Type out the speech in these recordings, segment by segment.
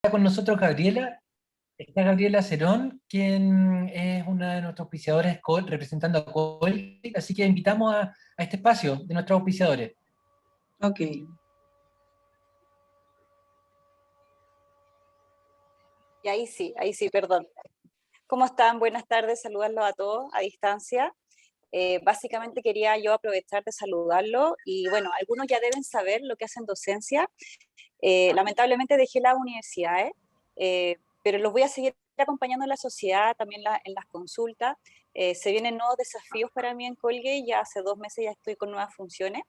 Está con nosotros Gabriela, está Gabriela Cerón, quien es una de nuestros auspiciadores representando a Colgate, así que invitamos a este espacio de nuestros auspiciadores. Ok. Y ahí sí, perdón. ¿Cómo están? Buenas tardes, saludarlos a todos a distancia. Básicamente quería yo aprovechar de saludarlo y bueno, algunos ya deben saber lo que hacen docencia. Lamentablemente dejé las universidades, pero los voy a seguir acompañando en la sociedad, también en las consultas. Se vienen nuevos desafíos para mí en Colgate, ya hace 2 meses ya estoy con nuevas funciones,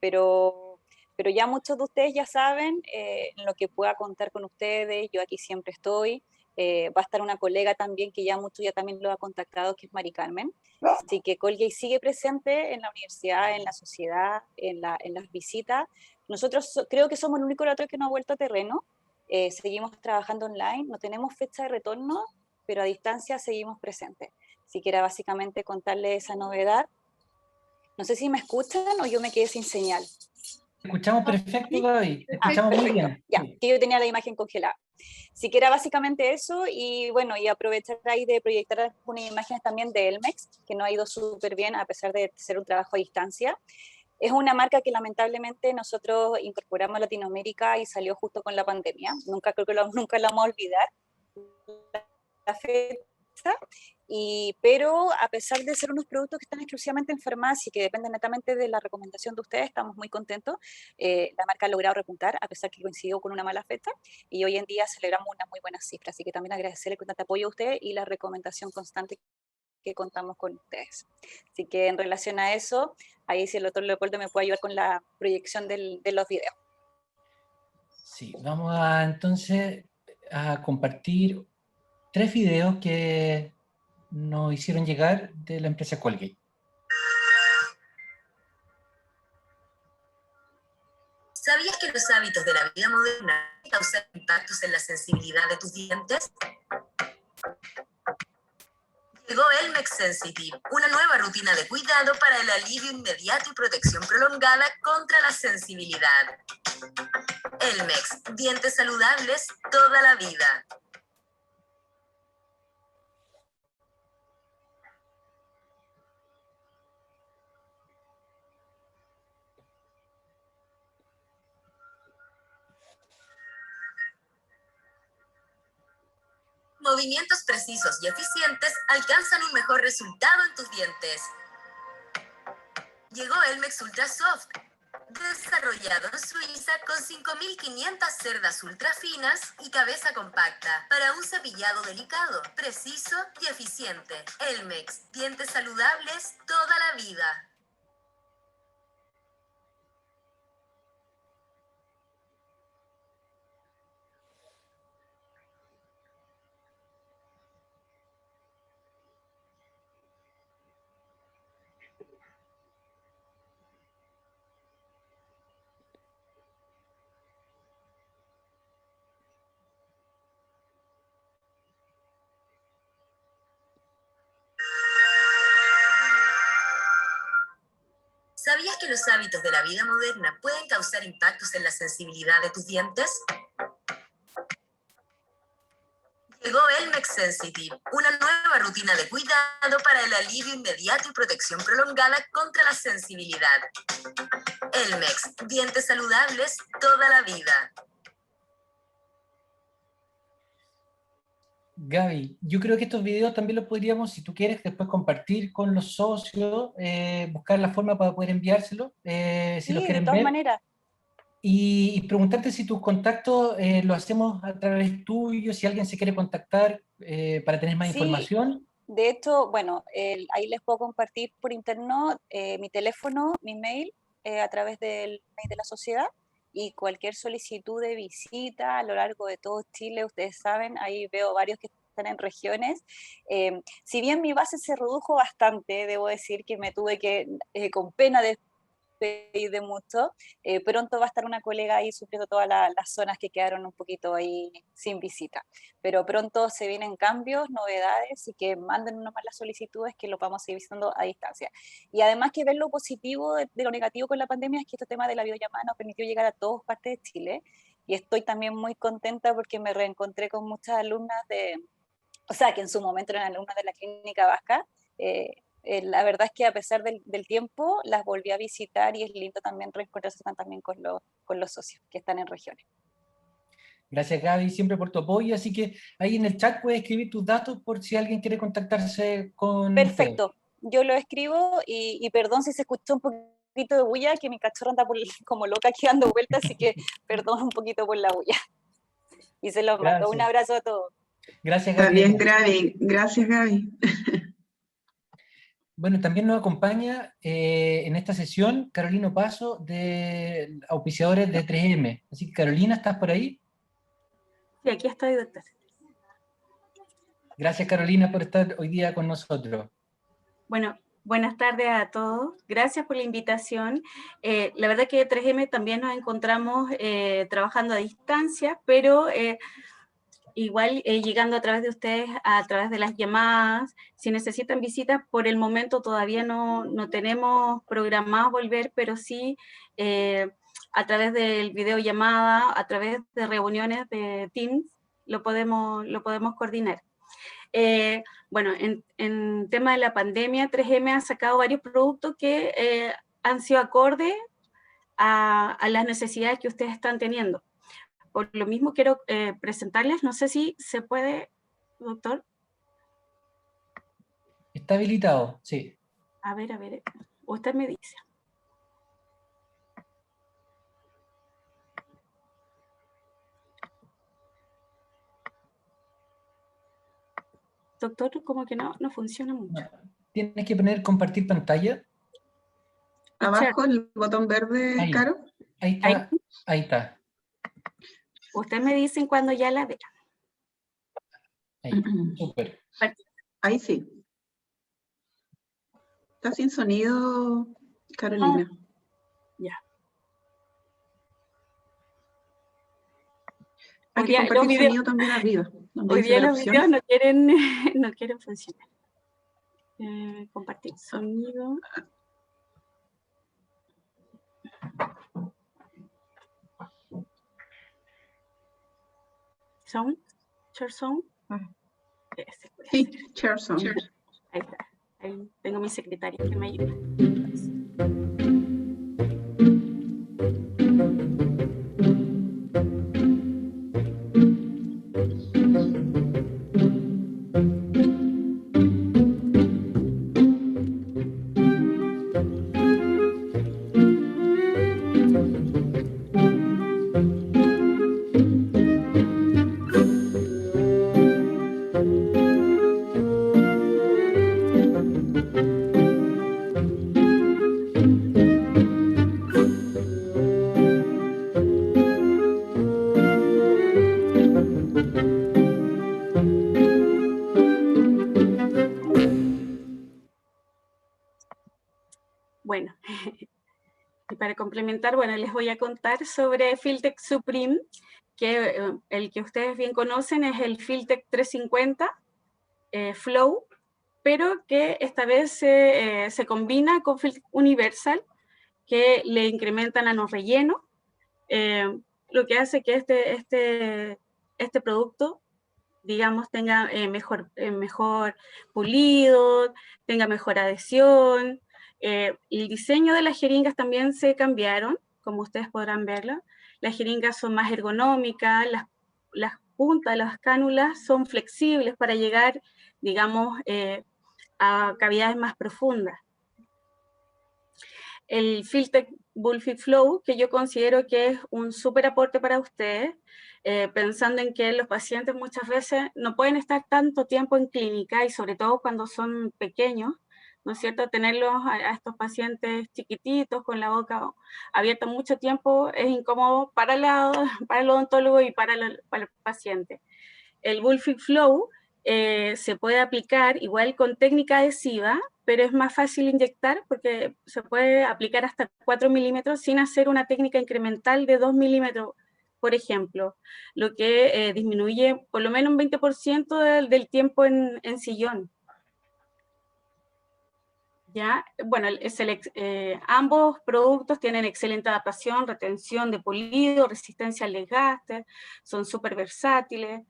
pero ya muchos de ustedes ya saben en lo que pueda contar con ustedes, yo aquí siempre estoy. Va a estar una colega también que ya mucho ya también lo ha contactado, que es Mari Carmen. Así que Colgate sigue presente en la universidad, en la sociedad, en las visitas. Nosotros creo que somos el único laboratorio que no ha vuelto a terreno. Seguimos trabajando online, no tenemos fecha de retorno, pero a distancia seguimos presentes. Así que era básicamente contarles esa novedad. No sé si me escuchan o yo me quedé sin señal. Te escuchamos perfecto, Gaby, te Ah, escuchamos muy perfecto, bien. ya, Sí. que yo tenía la imagen congelada. Así que era básicamente eso y bueno, y aprovechar ahí de proyectar unas imágenes también de Elmex, que no ha ido súper bien a pesar de ser un trabajo a distancia. Es una marca que lamentablemente nosotros incorporamos a Latinoamérica y salió justo con la pandemia. Nunca creo que nunca la vamos a olvidar la fecha. Pero a pesar de ser unos productos que están exclusivamente en farmacia y que dependen netamente de la recomendación de ustedes, estamos muy contentos. La marca ha logrado repuntar a pesar que coincidió con una mala fecha y hoy en día celebramos una muy buena cifra. Así que también agradecerle con tanto apoyo a ustedes y la recomendación constante que contamos con ustedes. Así que en relación a eso, ahí si el doctor Leopoldo me puede ayudar con la proyección de los videos. Sí, vamos entonces a compartir 3 videos que nos hicieron llegar de la empresa Colgate. ¿Sabías que los hábitos de la vida moderna causan impactos en la sensibilidad de tus dientes? Llegó Elmex Sensitive, una nueva rutina de cuidado para el alivio inmediato y protección prolongada contra la sensibilidad. Elmex, dientes saludables toda la vida. Movimientos precisos y eficientes alcanzan un mejor resultado en tus dientes. Llegó Elmex Ultra Soft, desarrollado en Suiza con 5.500 cerdas ultra finas y cabeza compacta para un cepillado delicado, preciso y eficiente. Elmex, dientes saludables toda la vida. ¿Sabías que los hábitos de la vida moderna pueden causar impactos en la sensibilidad de tus dientes? Llegó Elmex Sensitive, una nueva rutina de cuidado para el alivio inmediato y protección prolongada contra la sensibilidad. Elmex, dientes saludables toda la vida. Gaby, yo creo que estos videos también los podríamos, si tú quieres, después compartir con los socios, buscar la forma para poder enviárselos, si los Sí, de quieren todas ver, maneras. y preguntarte si tus contactos lo hacemos a través tuyo, si alguien se quiere contactar para tener más Sí, información. de hecho, bueno, ahí les puedo compartir por interno mi teléfono, mi mail, a través del mail de la sociedad y cualquier solicitud de visita a lo largo de todo Chile, ustedes saben, ahí veo varios que están en regiones. Si bien mi base se redujo bastante, debo decir que me tuve que, con pena de mucho. Pronto va a estar una colega ahí supliendo todas las zonas que quedaron un poquito ahí sin visita. Pero pronto se vienen cambios, novedades, y que manden nomás las solicitudes que lo vamos a ir visitando a distancia. Y además que ver lo positivo de lo negativo con la pandemia es que este tema de la videollamada nos permitió llegar a todas partes de Chile. y estoy también muy contenta porque me reencontré con muchas alumnas o sea, que en su momento eran alumnas de la Clínica Vasca. La verdad es que a pesar del tiempo, las volví a visitar y es lindo también reencontrarse también con los socios que están en regiones. Gracias, Gaby, siempre por tu apoyo. Así que ahí en el chat puedes escribir tus datos por si alguien quiere contactarse con usted. Perfecto, yo lo escribo y perdón si se escuchó un poquito de bulla, que mi cachorro anda como loca aquí dando vueltas, así que perdón un poquito por la bulla. Y se los mando. Un Gracias. abrazo a todos. Gracias, Está bien, Gaby. Gaby. Gracias, Gaby. Bueno, también nos acompaña en esta sesión Carolina Paso, de auspiciadores de 3M. Así que, Carolina, ¿estás por ahí? Sí, aquí estoy, doctor. Gracias, Carolina, por estar hoy día con nosotros. Bueno, buenas tardes a todos. Gracias por la invitación. La verdad que 3M también nos encontramos trabajando a distancia, pero igual llegando a través de ustedes, a través de las llamadas. Si necesitan visitas, por el momento todavía no tenemos programado volver, pero sí a través del videollamada, a través de reuniones de Teams, lo podemos coordinar. Bueno, en tema de la pandemia, 3M ha sacado varios productos que han sido acorde a las necesidades que ustedes están teniendo. Por lo mismo quiero presentarles, no sé si se puede, doctor. Está habilitado, sí. A ver, usted me dice. Doctor, como que no funciona mucho. No. Tienes que poner compartir pantalla. Abajo el botón verde, Ahí. Caro. Ahí está. Ahí está. Usted me dicen cuando ya la vea. Ahí. Súper. Ahí sí. Está sin sonido, Carolina. Ya. Hay que compartir sonido también arriba. Hoy día los videos no quieren funcionar. Compartir sonido. Sound, share sound. Sí, share sound. Ahí está. Ahí tengo mi secretaria que me ayuda. Bueno, y para complementar, bueno, les voy a contar sobre Filtech Supreme, que el que ustedes bien conocen es el Filtech 350 Flow, pero que esta vez se combina con Filtech Universal, que le incrementa nanorrelleno, lo que hace que este producto, digamos, tenga mejor pulido, tenga mejor adhesión. El diseño de las jeringas también se cambiaron, como ustedes podrán verlo. Las jeringas son más ergonómicas, las puntas de las cánulas son flexibles para llegar, digamos, a cavidades más profundas. El Filtech Bullfit Flow, que yo considero que es un súper aporte para ustedes, pensando en que los pacientes muchas veces no pueden estar tanto tiempo en clínica y sobre todo cuando son pequeños, ¿no es cierto? Tenerlos a estos pacientes chiquititos con la boca abierta mucho tiempo es incómodo para el odontólogo y para el paciente. El Bullfit Flow se puede aplicar igual con técnica adhesiva, pero es más fácil inyectar porque se puede aplicar hasta 4 milímetros sin hacer una técnica incremental de 2 milímetros, por ejemplo, lo que disminuye por lo menos un 20% del tiempo en sillón. ¿Ya? Bueno, ambos productos tienen excelente adaptación, retención de polido, resistencia al desgaste, son súper versátiles.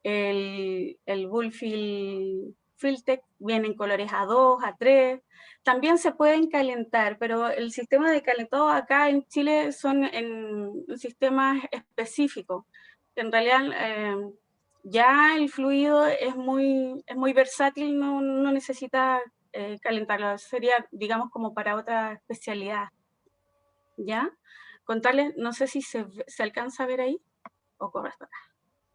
El Bullfield Filtec viene en colores A2, A3, también se pueden calentar, pero el sistema de calentado acá en Chile son en sistemas específicos. En realidad, ya el fluido es muy versátil, no necesita calentarlo, sería, digamos, como para otra especialidad. ¿Ya? Contarles, no sé si se alcanza a ver ahí, o corre hasta acá.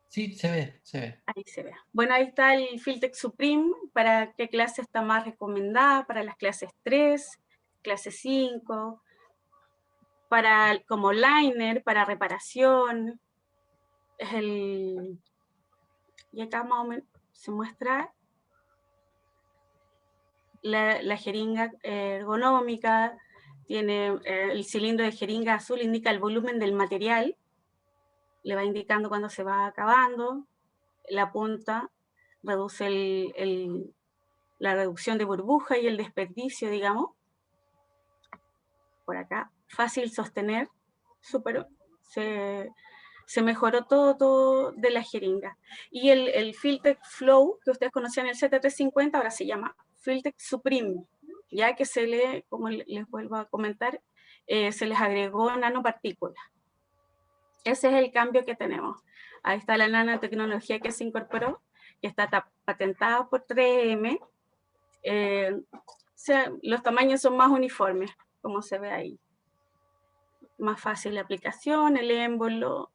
Sí, se ve, se ve. Ahí se ve. Bueno, ahí está el Filtec Supreme, para qué clase está más recomendada, para las clases 3, clase 5, para como liner, para reparación. Es y acá más o menos se muestra la jeringa ergonómica, tiene el cilindro de jeringa azul, indica el volumen del material, le va indicando cuando se va acabando, la punta reduce la reducción de burbuja y el desperdicio, digamos. Por acá, fácil sostener, se mejoró todo de la jeringa. Y el Filtec Flow, que ustedes conocían el ZT50, ahora se llama Filtec Supreme, ya que como les vuelvo a comentar, se les agregó nanopartículas. Ese es el cambio que tenemos. Ahí está la nanotecnología que se incorporó, que está patentada por 3M. Los tamaños son más uniformes, como se ve ahí. Más fácil la aplicación, el émbolo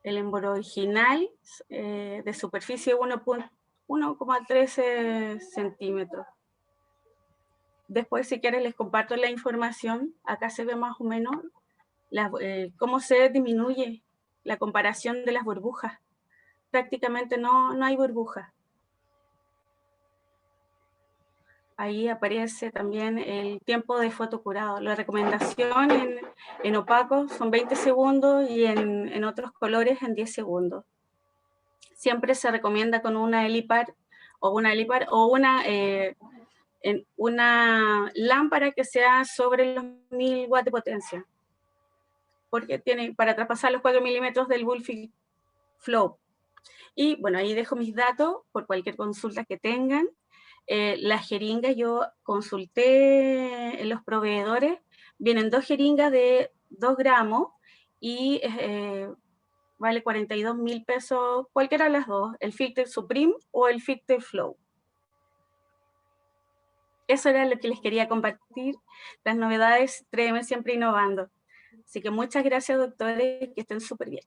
original de superficie 1,13 centímetros. Después, si quieren, les comparto la información. Acá se ve más o menos cómo se disminuye la comparación de las burbujas. Prácticamente no hay burbujas. Ahí aparece también el tiempo de fotocurado. La recomendación en opaco son 20 segundos y en otros colores en 10 segundos. Siempre se recomienda con una Elipar o una lámpara que sea sobre los 1000 watts de potencia, porque tiene para traspasar los 4 milímetros del Bullfield Flow. Y bueno, ahí dejo mis datos por cualquier consulta que tengan. Las jeringas, yo consulté en los proveedores, vienen 2 jeringas de 2 gramos y vale 42.000 pesos, cualquiera de las dos, el Filtec Supreme o el Filtec Flow. Eso era lo que les quería compartir, las novedades, 3M siempre innovando. Así que muchas gracias, doctores, que estén súper bien.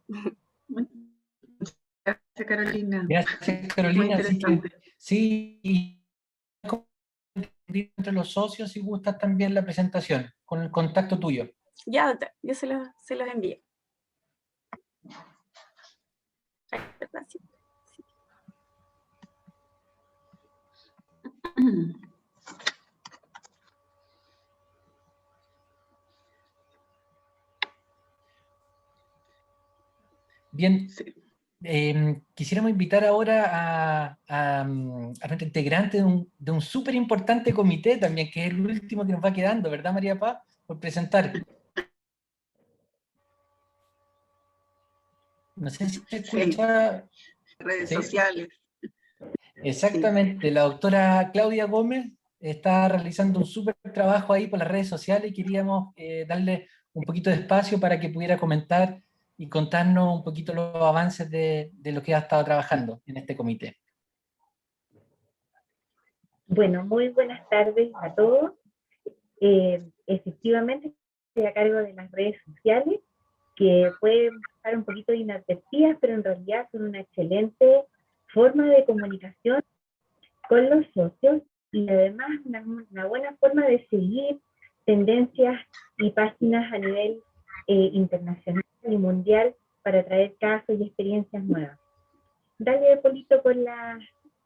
Gracias, Carolina. Gracias, Carolina. Muy interesante. Sí, y entre los socios, si gustas también la presentación, con el contacto tuyo. Ya, doctor, yo se los envío. Ay, ¿verdad? Sí. Bien, Sí. quisiéramos invitar ahora a nuestro integrante de un súper importante comité también, que es el último que nos va quedando, ¿verdad, María Paz? Por presentar. No sé si se escucha. Redes ¿Sí? sociales. Exactamente, la doctora Claudia Gómez está realizando un súper trabajo ahí por las redes sociales y queríamos darle un poquito de espacio para que pudiera comentar y contarnos un poquito los avances de lo que ha estado trabajando en este comité. Bueno, muy buenas tardes a todos. Efectivamente, estoy a cargo de las redes sociales, que pueden pasar un poquito inadvertidas, pero en realidad son una excelente forma de comunicación con los socios y además una buena forma de seguir tendencias y páginas a nivel internacional y mundial para traer casos y experiencias nuevas. Dale, Polito, con las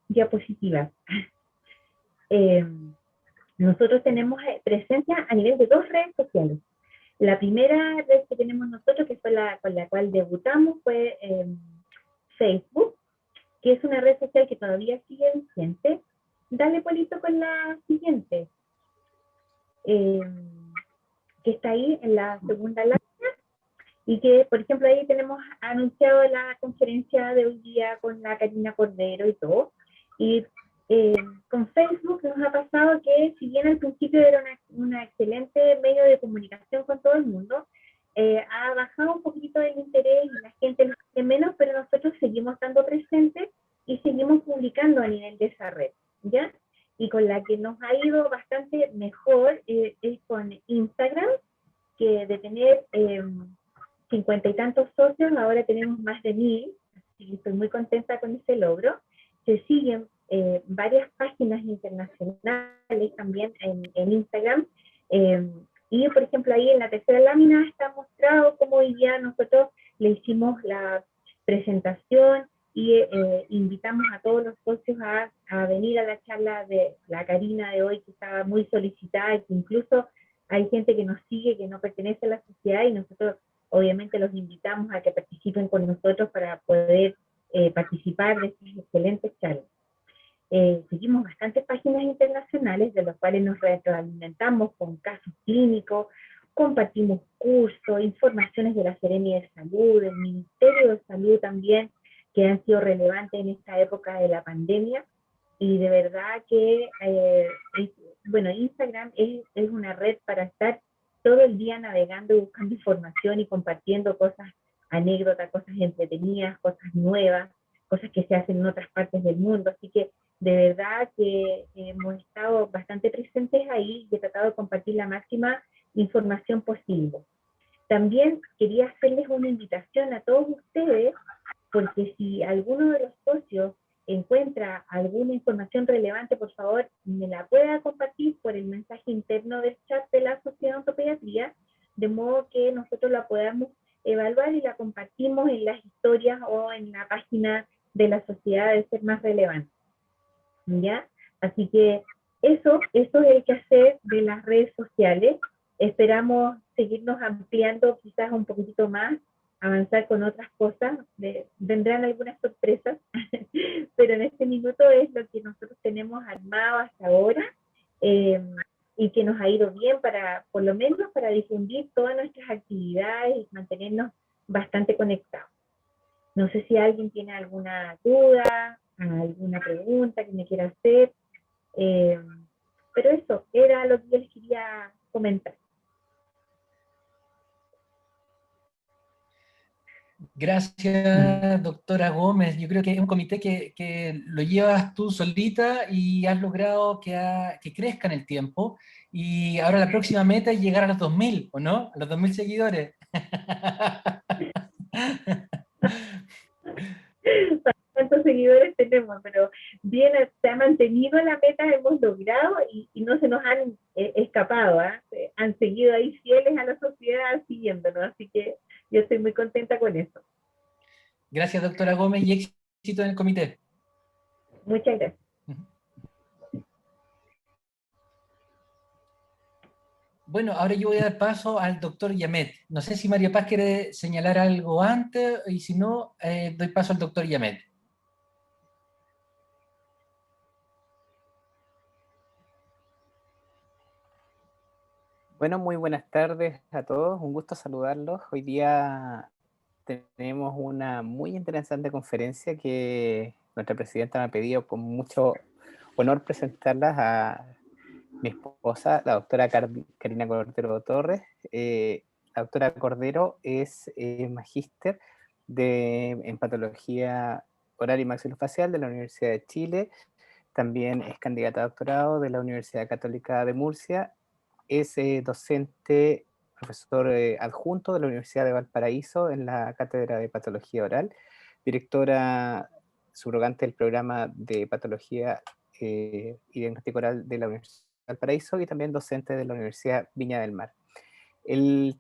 diapositivas. Nosotros tenemos presencia a nivel de 2 redes sociales. La primera red que tenemos nosotros, que fue con la cual debutamos, fue Facebook, que es una red social que todavía sigue vigente dale Polito con la siguiente, que está ahí en la segunda lámina, y que, por ejemplo, ahí tenemos anunciado la conferencia de hoy día con la Karina Cordero y todo. Y con Facebook nos ha pasado que, si bien al principio era una excelente medio de comunicación con todo el mundo, ha bajado un poquito el interés y la gente nos quiere menos, pero nosotros seguimos estando presentes y seguimos publicando a nivel de esa red, ¿ya? Y con la que nos ha ido bastante mejor es con Instagram, que de tener 50 y tantos socios, ahora tenemos más de 1000, así que estoy muy contenta con ese logro. Se siguen varias páginas internacionales también en Instagram, y por ejemplo ahí en la tercera lámina está mostrado cómo hoy día nosotros le hicimos la presentación y invitamos a todos los socios a venir a la charla de la Karina de hoy, que estaba muy solicitada, y que incluso hay gente que nos sigue que no pertenece a la sociedad, y nosotros obviamente los invitamos a que participen con nosotros para poder participar de estas excelentes charlas. Seguimos bastantes páginas internacionales de las cuales nos retroalimentamos con casos clínicos, compartimos cursos, informaciones de la Serenia de Salud, del Ministerio de Salud también, que han sido relevantes en esta época de la pandemia. Y de verdad que, bueno, Instagram es una red para estar todo el día navegando, buscando información y compartiendo cosas, anécdotas, cosas entretenidas, cosas nuevas, cosas que se hacen en otras partes del mundo. Así que de verdad que hemos estado bastante presentes ahí y he tratado de compartir la máxima información posible. También quería hacerles una invitación a todos ustedes, porque si alguno de los socios encuentra alguna información relevante, por favor, me la pueda compartir por el mensaje interno del chat de la Sociedad de Odontopediatría, de modo que nosotros la podamos evaluar y la compartimos en las historias o en la página de la sociedad de ser más relevante, ¿ya? Así que eso es el quehacer de las redes sociales. Esperamos seguirnos ampliando quizás un poquitito más, avanzar con otras cosas, vendrán algunas sorpresas, pero en este minuto es lo que nosotros tenemos armado hasta ahora, y que nos ha ido bien para, por lo menos, para difundir todas nuestras actividades y mantenernos bastante conectados. No sé si alguien tiene alguna duda, alguna pregunta que me quiera hacer, pero eso era lo que yo les quería comentar. Gracias, doctora Gómez. Yo creo que es un comité que lo llevas tú solita y has logrado que crezca en el tiempo. Y ahora la próxima meta es llegar a los 2000, ¿o no? A los 2000 seguidores. ¿Cuántos seguidores tenemos? Pero bien, se ha mantenido la meta, hemos logrado y no se nos han escapado, han seguido ahí fieles a la sociedad siguiéndonos, así que yo estoy muy contenta con eso. Gracias, doctora Gómez, y éxito en el comité. Muchas gracias. Bueno, ahora yo voy a dar paso al doctor Yamet. No sé si María Paz quiere señalar algo antes, y si no, doy paso al doctor Yamet. Bueno, muy buenas tardes a todos, un gusto saludarlos. Hoy día tenemos una muy interesante conferencia que nuestra presidenta me ha pedido con mucho honor presentarlas a mi esposa, la doctora Karina Cordero Torres. La doctora Cordero es magíster en patología oral y maxilofacial de la Universidad de Chile. También es candidata a doctorado de la Universidad Católica de Murcia. Es docente, profesor adjunto de la Universidad de Valparaíso en la Cátedra de Patología Oral, directora subrogante del programa de Patología y Diagnóstico Oral de la Universidad de Valparaíso, y también docente de la Universidad Viña del Mar. El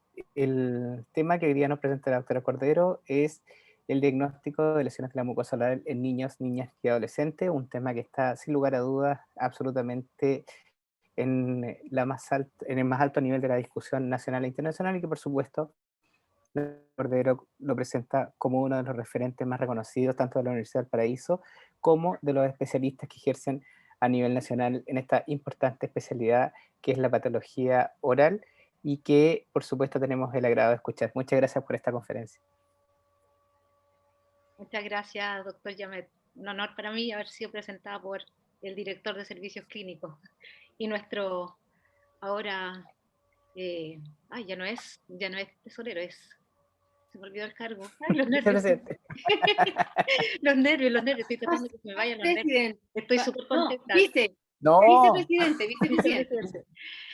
tema que hoy día nos presenta la doctora Cordero es el diagnóstico de lesiones de la mucosa oral en niños, niñas y adolescentes, un tema que está sin lugar a dudas absolutamente en el más alto nivel de la discusión nacional e internacional, y que por supuesto Cordero lo presenta como uno de los referentes más reconocidos tanto de la Universidad del Paraíso como de los especialistas que ejercen a nivel nacional en esta importante especialidad que es la patología oral y que por supuesto tenemos el agrado de escuchar. Muchas gracias por esta conferencia. Muchas gracias, doctor Yamet. Un honor para mí haber sido presentada por el director de servicios clínicos y nuestro ahora, ya no es tesorero, se me olvidó el cargo. Ay, los nervios. los nervios, estoy tratando de que me vayan los nervios. Estoy súper contenta. Vicepresidente.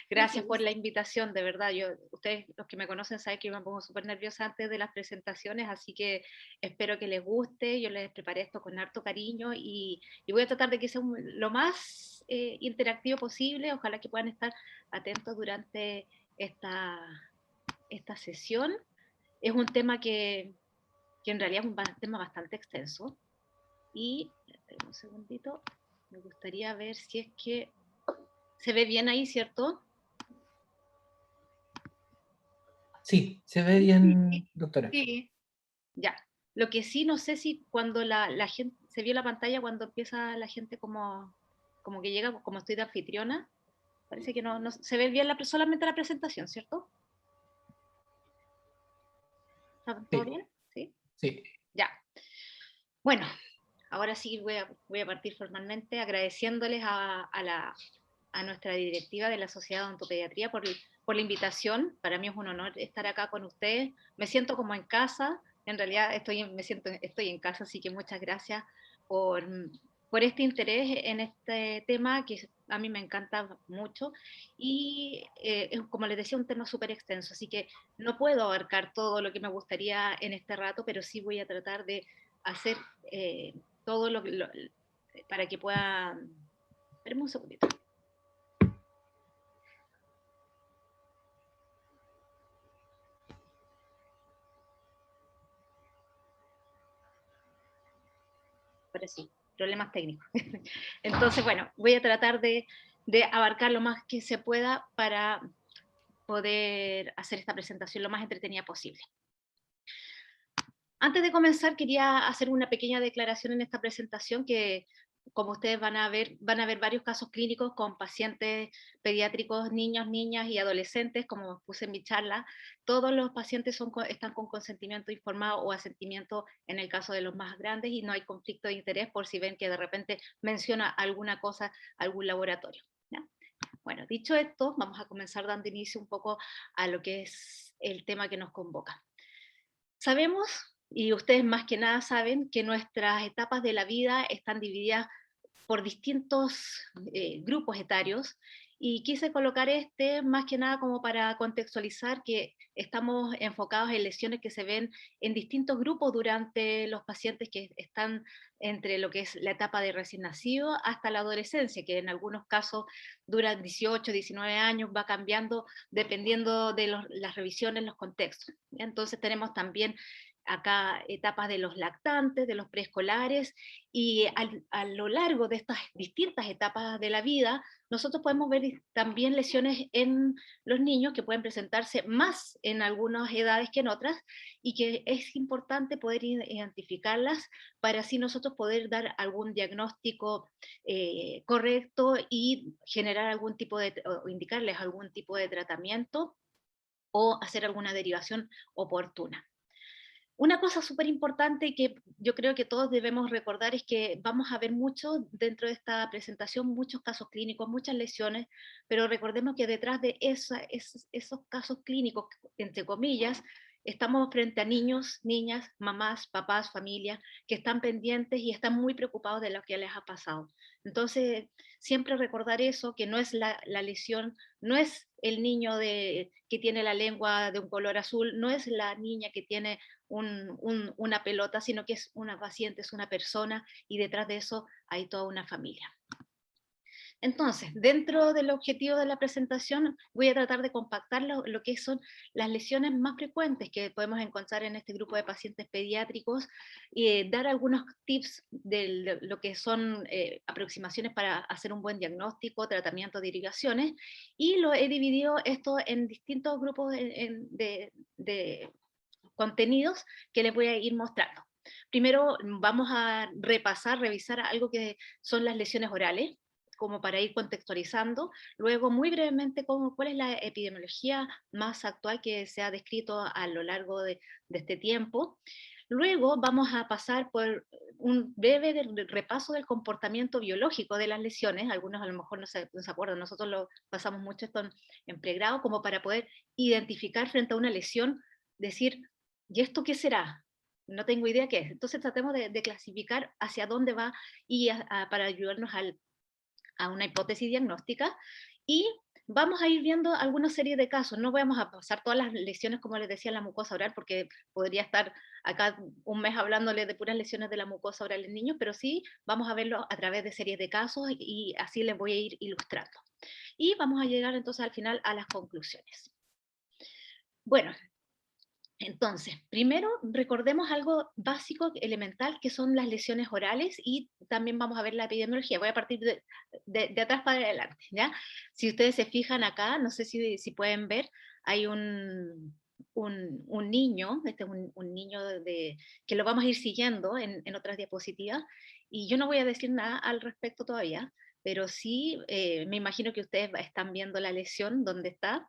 Gracias por la invitación, de verdad. Ustedes, los que me conocen, saben que yo me pongo súper nerviosa antes de las presentaciones, así que espero que les guste. Yo les preparé esto con harto cariño y voy a tratar de que sea lo más interactivo posible. Ojalá que puedan estar atentos durante esta sesión. Es un tema que en realidad es un tema bastante extenso. Y, un segundito, me gustaría ver si es que se ve bien ahí, ¿cierto? Sí, se ve bien, doctora. Sí, ya. Lo que sí, no sé si cuando la gente, se vio la pantalla cuando empieza la gente como que llega, como estoy de anfitriona, parece que no se ve bien solamente la presentación, ¿cierto? ¿Está todo bien? ¿Sí? Sí. Ya. Bueno, ahora sí voy a partir formalmente agradeciéndoles a nuestra directiva de la Sociedad de Odontopediatría por la invitación. Para mí es un honor estar acá con ustedes. Me siento como en casa. En realidad estoy en casa, así que muchas gracias por este interés en este tema que a mí me encanta mucho. Y como les decía, un tema súper extenso, así que no puedo abarcar todo lo que me gustaría en este rato, pero sí voy a tratar de hacer todo para que puedan... Espérenme un segundito. Pero sí, problemas técnicos. Entonces, bueno, voy a tratar de abarcar lo más que se pueda para poder hacer esta presentación lo más entretenida posible. Antes de comenzar, quería hacer una pequeña declaración en esta presentación que, como ustedes van a ver varios casos clínicos con pacientes pediátricos, niños, niñas y adolescentes, como puse en mi charla. Todos los pacientes están con consentimiento informado o asentimiento en el caso de los más grandes y no hay conflicto de interés por si ven que de repente menciona alguna cosa, algún laboratorio, ¿ya? Bueno, dicho esto, vamos a comenzar dando inicio un poco a lo que es el tema que nos convoca. Sabemos, y ustedes más que nada saben, que nuestras etapas de la vida están divididas por distintos grupos etarios, y quise colocar más que nada como para contextualizar que estamos enfocados en lesiones que se ven en distintos grupos durante los pacientes que están entre lo que es la etapa de recién nacido hasta la adolescencia, que en algunos casos dura 18, 19 años, va cambiando dependiendo de las revisiones, los contextos. Entonces tenemos también acá etapas de los lactantes, de los preescolares, y a lo largo de estas distintas etapas de la vida, nosotros podemos ver también lesiones en los niños que pueden presentarse más en algunas edades que en otras, y que es importante poder identificarlas para así nosotros poder dar algún diagnóstico correcto y generar algún tipo o indicarles algún tipo de tratamiento o hacer alguna derivación oportuna. Una cosa súper importante que yo creo que todos debemos recordar es que vamos a ver mucho dentro de esta presentación, muchos casos clínicos, muchas lesiones, pero recordemos que detrás de esos casos clínicos, entre comillas, estamos frente a niños, niñas, mamás, papás, familias, que están pendientes y están muy preocupados de lo que les ha pasado. Entonces, siempre recordar eso, que no es la lesión, no es el niño que tiene la lengua de un color azul, no es la niña que tiene una pelota, sino que es una paciente, es una persona, y detrás de eso hay toda una familia. Entonces, dentro del objetivo de la presentación, voy a tratar de compactar lo que son las lesiones más frecuentes que podemos encontrar en este grupo de pacientes pediátricos y dar algunos tips de lo que son aproximaciones para hacer un buen diagnóstico, tratamiento de derivaciones, y lo he dividido esto en distintos grupos de contenidos que les voy a ir mostrando. Primero vamos a revisar algo que son las lesiones orales. como para ir contextualizando. Luego, muy brevemente, cuál es la epidemiología más actual que se ha descrito a lo largo de este tiempo. Luego vamos a pasar por un breve repaso del comportamiento biológico de las lesiones. Algunos a lo mejor no se acuerdan, nosotros lo pasamos mucho esto en pregrado, como para poder identificar frente a una lesión, decir, ¿y esto qué será? No tengo idea qué es. Entonces tratemos de clasificar hacia dónde va y para ayudarnos a una hipótesis diagnóstica, y vamos a ir viendo alguna serie de casos. No vamos a pasar todas las lesiones, como les decía, en la mucosa oral, porque podría estar acá un mes hablándole de puras lesiones de la mucosa oral en niños, pero sí vamos a verlo a través de series de casos y así les voy a ir ilustrando. Y vamos a llegar entonces al final a las conclusiones. Bueno, entonces, primero recordemos algo básico, elemental, que son las lesiones orales, y también vamos a ver la epidemiología. Voy a partir de atrás para adelante, ¿ya? Si ustedes se fijan acá, no sé si pueden ver, hay un niño, este es un niño que lo vamos a ir siguiendo en otras diapositivas, y yo no voy a decir nada al respecto todavía, pero sí me imagino que ustedes están viendo la lesión donde está,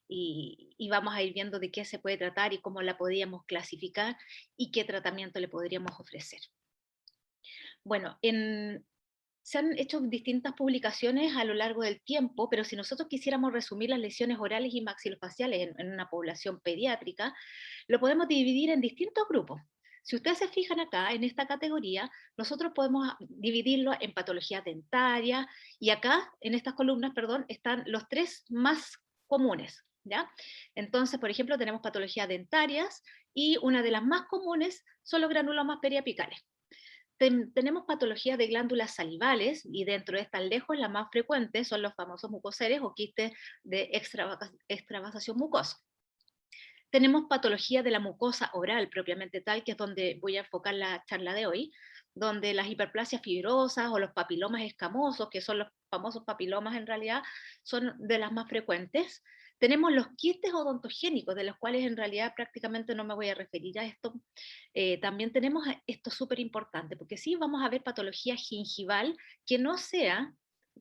y vamos a ir viendo de qué se puede tratar y cómo la podríamos clasificar y qué tratamiento le podríamos ofrecer. Bueno, se han hecho distintas publicaciones a lo largo del tiempo, pero si nosotros quisiéramos resumir las lesiones orales y maxilofaciales en una población pediátrica, lo podemos dividir en distintos grupos. Si ustedes se fijan acá, en esta categoría, nosotros podemos dividirlo en patologías dentarias, y acá, en estas columnas, perdón, están los tres más comunes, ¿ya? Entonces, por ejemplo, tenemos patologías dentarias, y una de las más comunes son los granulomas periapicales. Tenemos patologías de glándulas salivales, y dentro de estas lejos las más frecuentes son los famosos mucoseres o quistes de extravasación mucosa. Tenemos patología de la mucosa oral propiamente tal, que es donde voy a enfocar la charla de hoy, donde las hiperplasias fibrosas o los papilomas escamosos, que son los famosos papilomas en realidad, son de las más frecuentes. Tenemos los quistes odontogénicos, de los cuales en realidad prácticamente no me voy a referir a esto. También tenemos esto súper importante, porque sí vamos a ver patología gingival que no sea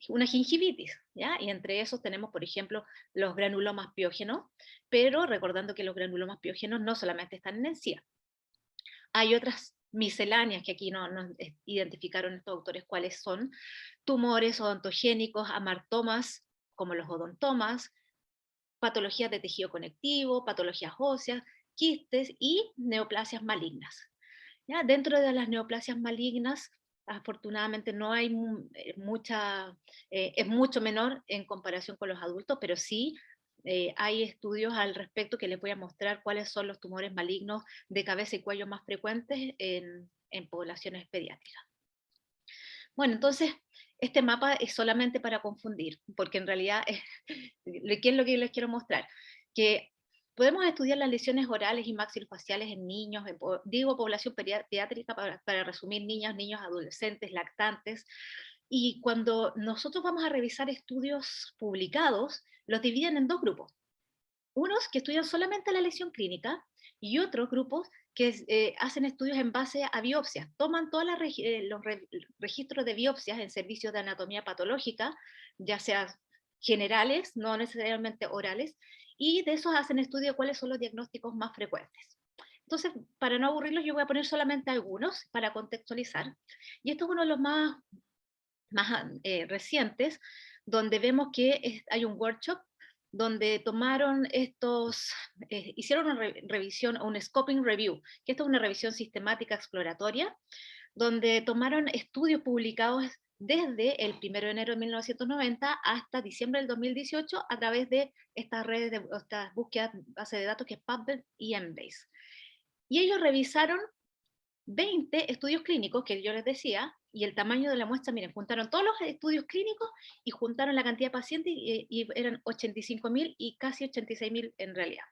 una gingivitis, ¿ya? Y entre esos tenemos, por ejemplo, los granulomas piógenos, pero recordando que los granulomas piógenos no solamente están en encía. Hay otras misceláneas que aquí no identificaron estos autores cuáles son: tumores odontogénicos, amartomas, como los odontomas, patologías de tejido conectivo, patologías óseas, quistes y neoplasias malignas. ¿Ya? Dentro de las neoplasias malignas, afortunadamente no hay mucha, es mucho menor en comparación con los adultos, pero sí hay estudios al respecto que les voy a mostrar cuáles son los tumores malignos de cabeza y cuello más frecuentes en poblaciones pediátricas. Bueno, entonces, este mapa es solamente para confundir, porque en realidad, ¿qué es lo que les quiero mostrar? Que podemos estudiar las lesiones orales y maxilofaciales en niños, digo población pediátrica para resumir, niños, adolescentes, lactantes, y cuando nosotros vamos a revisar estudios publicados, los dividen en dos grupos. Unos que estudian solamente la lesión clínica, y otros grupos que hacen estudios en base a biopsias. Toman todos los registros de biopsias en servicios de anatomía patológica, ya sea generales, no necesariamente orales, y de esos hacen estudio de cuáles son los diagnósticos más frecuentes. Entonces, para no aburrirlos, yo voy a poner solamente algunos para contextualizar. Y esto es uno de los más recientes, donde vemos que hay un workshop donde tomaron hicieron una revisión, o un scoping review, que esto es una revisión sistemática exploratoria, donde tomaron estudios publicados desde el 1 de enero de 1990 hasta diciembre del 2018 a través de estas redes, estas búsquedas, base de datos que es PubMed y Embase. Y ellos revisaron 20 estudios clínicos que yo les decía, y el tamaño de la muestra, miren, juntaron todos los estudios clínicos y juntaron la cantidad de pacientes, y eran 85.000 y casi 86.000 en realidad.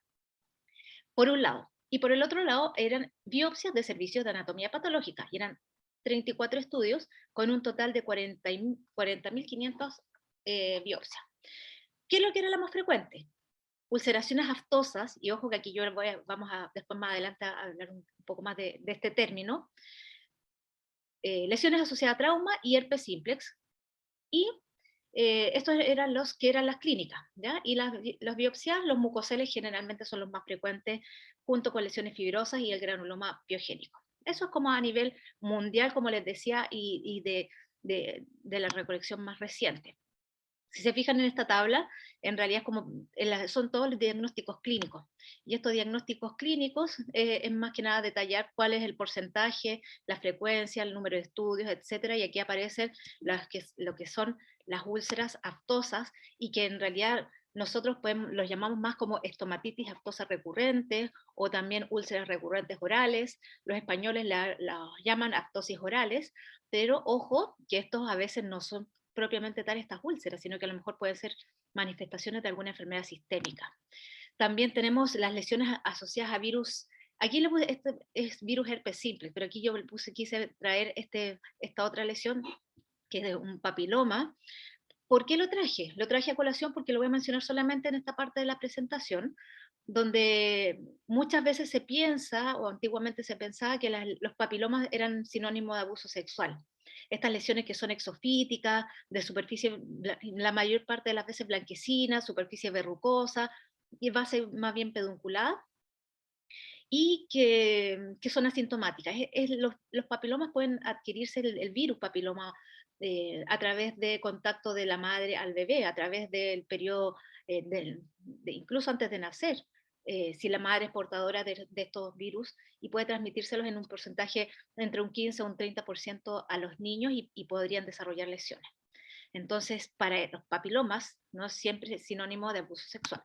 Por un lado. Y por el otro lado eran biopsias de servicios de anatomía patológica, y eran 34 estudios con un total de 40.500 biopsias. ¿Qué es lo que era la más frecuente? Ulceraciones aftosas, y ojo que aquí vamos a después más adelante a hablar un poco más de este término, lesiones asociadas a trauma y herpes simplex, y estos eran los que eran las clínicas, ¿ya? Y las biopsias, los mucoceles generalmente son los más frecuentes, junto con lesiones fibrosas y el granuloma piogénico. Eso es como a nivel mundial, como les decía, y de la recolección más reciente. Si se fijan en esta tabla, en realidad son todos los diagnósticos clínicos. Y estos diagnósticos clínicos es más que nada detallar cuál es el porcentaje, la frecuencia, el número de estudios, etc. Y aquí aparecen lo que son las úlceras aftosas, y que en realidad nosotros los llamamos más como estomatitis aftosa recurrente, o también úlceras recurrentes orales. Los españoles la llaman aftosis orales, pero ojo que estos a veces no son propiamente tal estas úlceras, sino que a lo mejor pueden ser manifestaciones de alguna enfermedad sistémica. También tenemos las lesiones asociadas a virus. Aquí este es virus herpes simple, pero aquí yo quise traer esta otra lesión, que es de un papiloma. ¿Por qué lo traje? Lo traje a colación porque lo voy a mencionar solamente en esta parte de la presentación, donde muchas veces se piensa, o antiguamente se pensaba, que los papilomas eran sinónimo de abuso sexual. Estas lesiones que son exofíticas, de superficie, la mayor parte de las veces blanquecina, superficie verrucosa, y base más bien pedunculada, y que son asintomáticas. Los papilomas pueden adquirirse el virus papiloma a través de contacto de la madre al bebé, a través del periodo, incluso antes de nacer, si la madre es portadora de estos virus, y puede transmitírselos en un porcentaje entre un 15 o un 30% a los niños, y podrían desarrollar lesiones. Entonces, para los papilomas, no siempre es sinónimo de abuso sexual.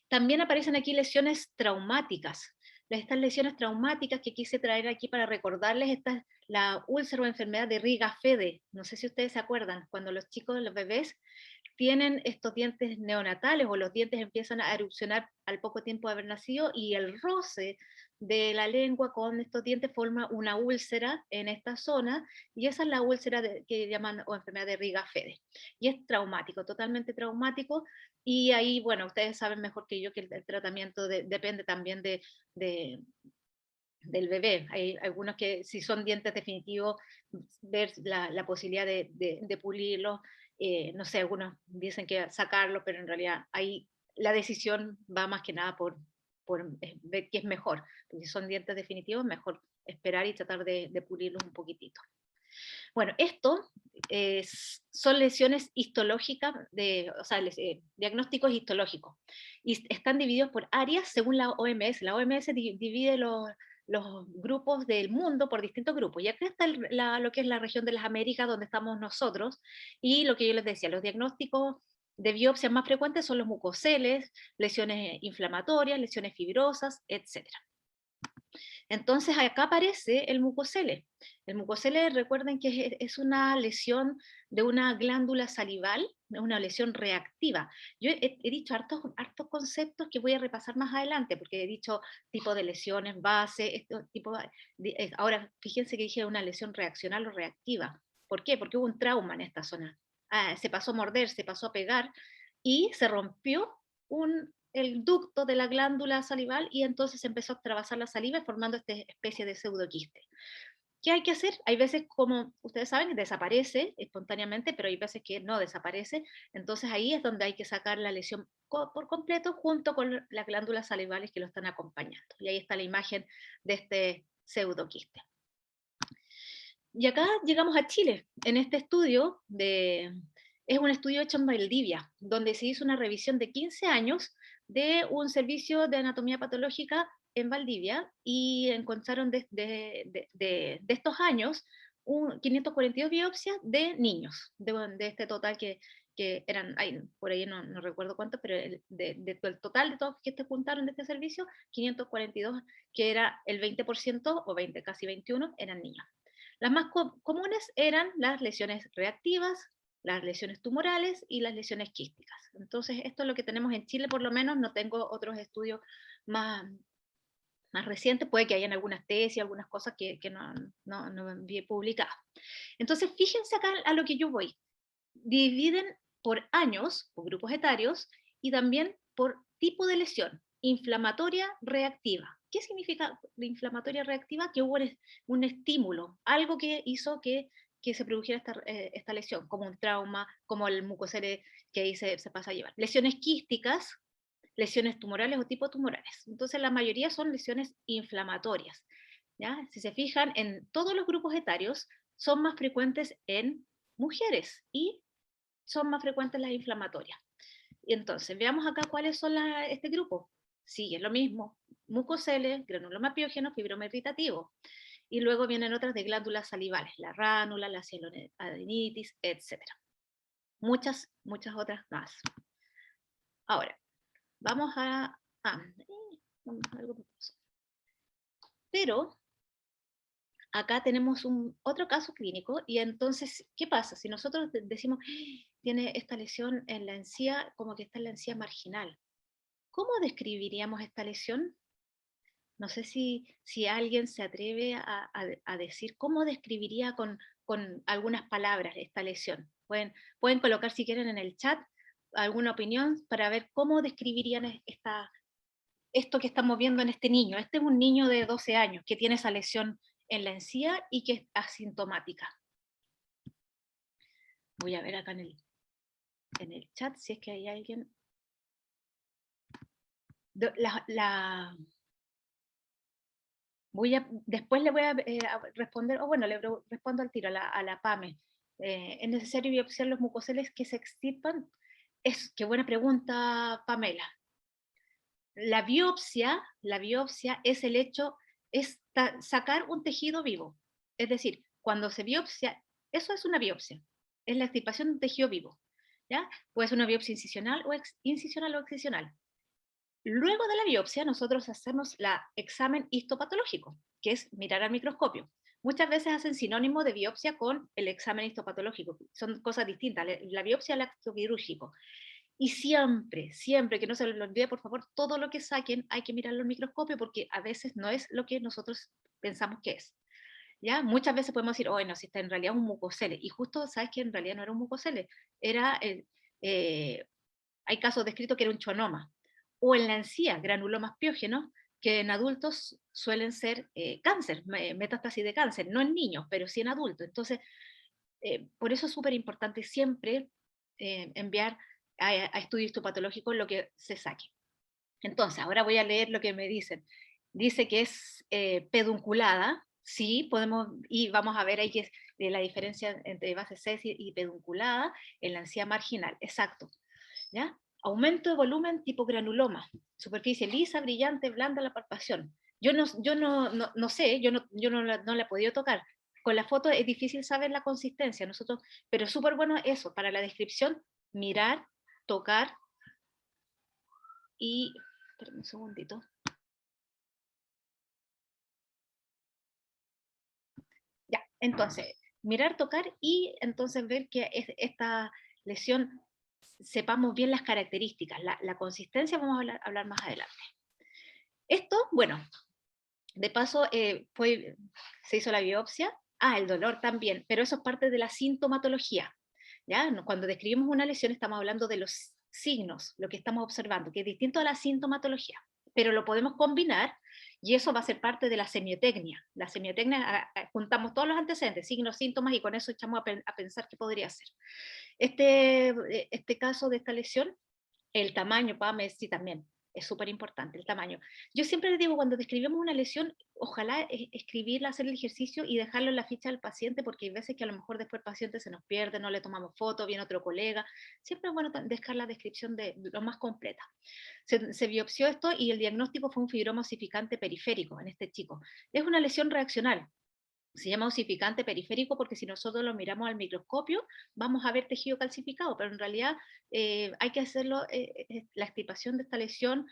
También aparecen aquí lesiones traumáticas. Estas lesiones traumáticas que quise traer aquí para recordarles, esta es la úlcera o enfermedad de Riga-Fede. No sé si ustedes se acuerdan, cuando los chicos, los bebés, tienen estos dientes neonatales, o los dientes empiezan a erupcionar al poco tiempo de haber nacido, y el roce de la lengua con estos dientes forma una úlcera en esta zona, y esa es la úlcera que llaman, o enfermedad de Riga-Fede. Y es traumático, totalmente traumático, y ahí, bueno, ustedes saben mejor que yo que el tratamiento depende también del bebé. Hay algunos que, si son dientes definitivos, ver la posibilidad de pulirlos. No sé, algunos dicen que sacarlos, pero en realidad ahí la decisión va más que nada por ver qué es mejor. Porque si son dientes definitivos, mejor esperar y tratar de pulirlos un poquitito. Bueno, esto son lesiones histológicas, o sea, diagnósticos histológicos, y están divididos por áreas según la OMS. La OMS divide los grupos del mundo por distintos grupos, y acá está lo que es la región de las Américas, donde estamos nosotros, y lo que yo les decía, los diagnósticos de biopsia más frecuentes son los mucoceles, lesiones inflamatorias, lesiones fibrosas, etc. Entonces acá aparece el mucocele. El mucocele, recuerden que es una lesión de una glándula salival, una lesión reactiva. Yo he dicho hartos conceptos que voy a repasar más adelante, porque he dicho tipo de lesiones, base, ahora fíjense que dije una lesión reaccional o reactiva. ¿Por qué? Porque hubo un trauma en esta zona. Se pasó a morder, se pasó a pegar, y se rompió el ducto de la glándula salival, y entonces empezó a extravasar la saliva, formando esta especie de pseudoquiste. ¿Qué hay que hacer? Hay veces, como ustedes saben, desaparece espontáneamente, pero hay veces que no desaparece. Entonces ahí es donde hay que sacar la lesión por completo, junto con las glándulas salivales que lo están acompañando. Y ahí está la imagen de este pseudoquiste. Y acá llegamos a Chile. En este estudio, es un estudio hecho en Valdivia, donde se hizo una revisión de 15 años de un servicio de anatomía patológica en Valdivia, y encontraron de estos años 542 biopsias de niños, de este total que eran, por ahí no recuerdo cuántos, pero del total de todos que se juntaron de este servicio, 542, que era el 20%, o 20, casi 21, eran niños. Las más comunes eran las lesiones reactivas, las lesiones tumorales y las lesiones quísticas. Entonces, esto es lo que tenemos en Chile, por lo menos. No tengo otros estudios más recientes, puede que hayan algunas tesis, algunas cosas que no vi publicadas. Entonces, fíjense acá a lo que yo voy. Dividen por años, por grupos etarios, y también por tipo de lesión, inflamatoria reactiva. ¿Qué significa la inflamatoria reactiva? Que hubo un estímulo, algo que hizo que que se produjera esta lesión, como un trauma, como el mucocele que ahí se pasa a llevar. Lesiones quísticas, lesiones tumorales o tipo tumorales. Entonces la mayoría son lesiones inflamatorias. ¿Ya? Si se fijan, en todos los grupos etarios son más frecuentes en mujeres y son más frecuentes las inflamatorias. Y entonces, veamos acá cuáles son este grupo. Sigue lo mismo, mucoceles, granuloma piógeno, fibroma irritativo. Y luego vienen otras de glándulas salivales, la ránula, la cianoadenitis, etc. Muchas otras más. Ahora, vamos a... Pero acá tenemos otro caso clínico, y entonces, ¿qué pasa? Si nosotros decimos, tiene esta lesión en la encía, como que está en la encía marginal, ¿cómo describiríamos esta lesión? No sé si alguien se atreve a decir cómo describiría con algunas palabras esta lesión. Pueden colocar, si quieren, en el chat alguna opinión para ver cómo describirían esto que estamos viendo en este niño. Este es un niño de 12 años que tiene esa lesión en la encía y que es asintomática. Voy a ver acá en el chat si es que hay alguien. Después le voy a responder, o bueno, le respondo al tiro a la PAME. ¿Es necesario biopsiar los mucoceles que se extirpan? Qué buena pregunta, Pamela. La biopsia es el hecho, es sacar un tejido vivo. Es decir, cuando se biopsia, eso es una biopsia, es la extirpación de un tejido vivo. ¿Ya? Puede ser una biopsia incisional o excisional. Luego de la biopsia, nosotros hacemos el examen histopatológico, que es mirar al microscopio. Muchas veces hacen sinónimo de biopsia con el examen histopatológico, son cosas distintas, la biopsia al acto quirúrgico. Y siempre, que no se les olvide, por favor, todo lo que saquen hay que mirarlo al microscopio, porque a veces no es lo que nosotros pensamos que es. ¿Ya? Muchas veces podemos decir, no, si está en realidad un mucocele, y justo sabes que en realidad no era un mucocele, hay casos descritos que era un schwannoma, o en la encía, granulomas piógenos, que en adultos suelen ser cáncer, metástasis de cáncer, no en niños, pero sí en adultos. Entonces, por eso es súper importante siempre enviar a estudio histopatológico lo que se saque. Entonces, ahora voy a leer lo que me dicen. Dice que es pedunculada, sí, podemos, y vamos a ver ahí que es la diferencia entre base C y pedunculada en la encía marginal, exacto. ¿Ya? Aumento de volumen tipo granuloma, superficie lisa, brillante, blanda la palpación. Yo no sé, yo no la he podido tocar. Con la foto es difícil saber la consistencia, pero súper bueno eso, para la descripción, mirar, tocar y... Espérame un segundito. Ya, entonces, mirar, tocar y entonces ver que esta lesión sepamos bien las características. La consistencia vamos a hablar más adelante. Esto, bueno, de paso se hizo la biopsia. El dolor también, pero eso es parte de la sintomatología. ¿Ya? Cuando describimos una lesión estamos hablando de los signos, lo que estamos observando, que es distinto a la sintomatología, pero lo podemos combinar y eso va a ser parte de la semiotecnia. La semiotecnia, juntamos todos los antecedentes, signos, síntomas, y con eso echamos a pensar qué podría ser. Este caso de esta lesión, el tamaño, Pame, sí también, es súper importante el tamaño. Yo siempre les digo, cuando describimos una lesión, ojalá escribirla, hacer el ejercicio y dejarlo en la ficha del paciente, porque hay veces que a lo mejor después el paciente se nos pierde, no le tomamos foto, viene otro colega. Siempre es bueno dejar la descripción de lo más completa. Se biopsió esto y el diagnóstico fue un fibroma osificante periférico en este chico. Es una lesión reaccional. Se llama osificante periférico porque si nosotros lo miramos al microscopio vamos a ver tejido calcificado, pero en realidad hay que hacerlo, la extirpación de esta lesión,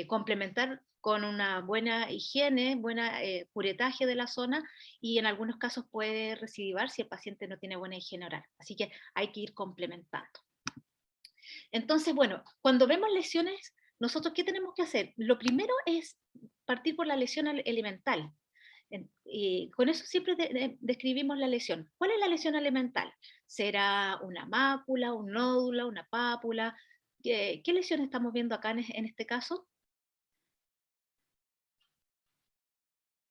complementar con una buena higiene, buena curetaje de la zona, y en algunos casos puede recidivar si el paciente no tiene buena higiene oral. Así que hay que ir complementando. Entonces, bueno, cuando vemos lesiones, nosotros ¿qué tenemos que hacer? Lo primero es partir por la lesión elemental. Y con eso siempre describimos la lesión. ¿Cuál es la lesión elemental? ¿Será una mácula, un nódulo, una pápula? ¿Qué lesión estamos viendo acá en este caso?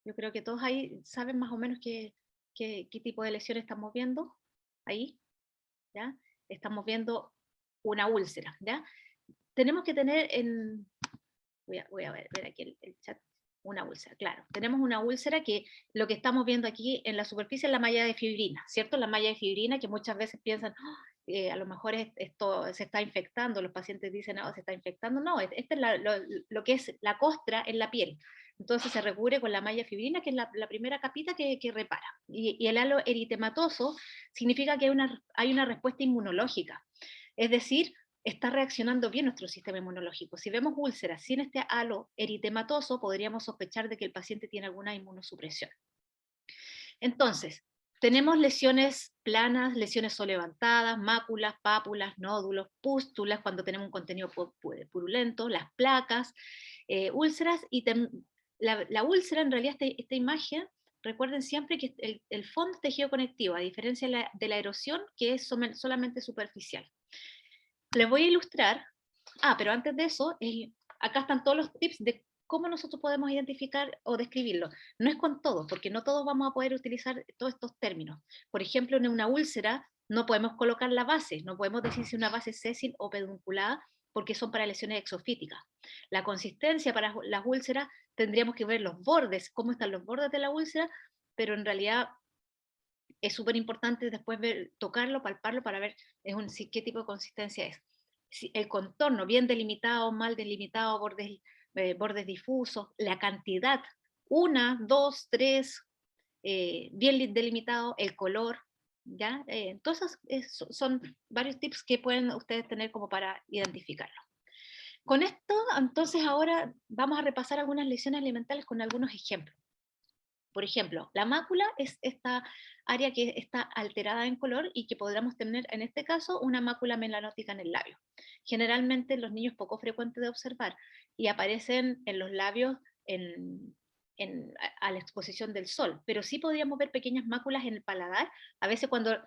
Yo creo que todos ahí saben más o menos qué qué tipo de lesión estamos viendo ahí, ¿ya? Estamos viendo una úlcera, ¿ya? Tenemos que tener voy a ver aquí el chat, una úlcera, claro. Tenemos una úlcera que lo que estamos viendo aquí en la superficie es la malla de fibrina, ¿cierto? La malla de fibrina que muchas veces piensan, a lo mejor esto se está infectando, los pacientes dicen, no, se está infectando, no, este es lo que es la costra en la piel. Entonces se recubre con la malla fibrina, que es la primera capita que repara. Y el halo eritematoso significa que hay una respuesta inmunológica, es decir, está reaccionando bien nuestro sistema inmunológico. Si vemos úlceras sin este halo eritematoso, podríamos sospechar de que el paciente tiene alguna inmunosupresión. Entonces, tenemos lesiones planas, lesiones levantadas, máculas, pápulas, nódulos, pústulas, cuando tenemos un contenido purulento, las placas, úlceras, y la úlcera, en realidad, esta imagen, recuerden siempre que el fondo es tejido conectivo, a diferencia de la erosión, que es solamente superficial. Les voy a ilustrar, pero antes de eso, acá están todos los tips de cómo nosotros podemos identificar o describirlo. No es con todos, porque no todos vamos a poder utilizar todos estos términos. Por ejemplo, en una úlcera no podemos colocar la base, no podemos decir si una base es sésil o pedunculada, porque son para lesiones exofíticas. La consistencia para las úlceras, tendríamos que ver los bordes, cómo están los bordes de la úlcera, pero en realidad es súper importante después tocarlo, palparlo, para ver qué tipo de consistencia es. El contorno, bien delimitado, mal delimitado, bordes difusos, la cantidad, 1, 2, 3, bien delimitado, el color, ¿ya? Entonces son varios tips que pueden ustedes tener como para identificarlo. Con esto, entonces ahora vamos a repasar algunas lesiones elementales con algunos ejemplos. Por ejemplo, la mácula es esta área que está alterada en color y que podríamos tener, en este caso, una mácula melanótica en el labio. Generalmente en los niños poco frecuente de observar y aparecen en los labios a la exposición del sol, pero sí podríamos ver pequeñas máculas en el paladar, a veces cuando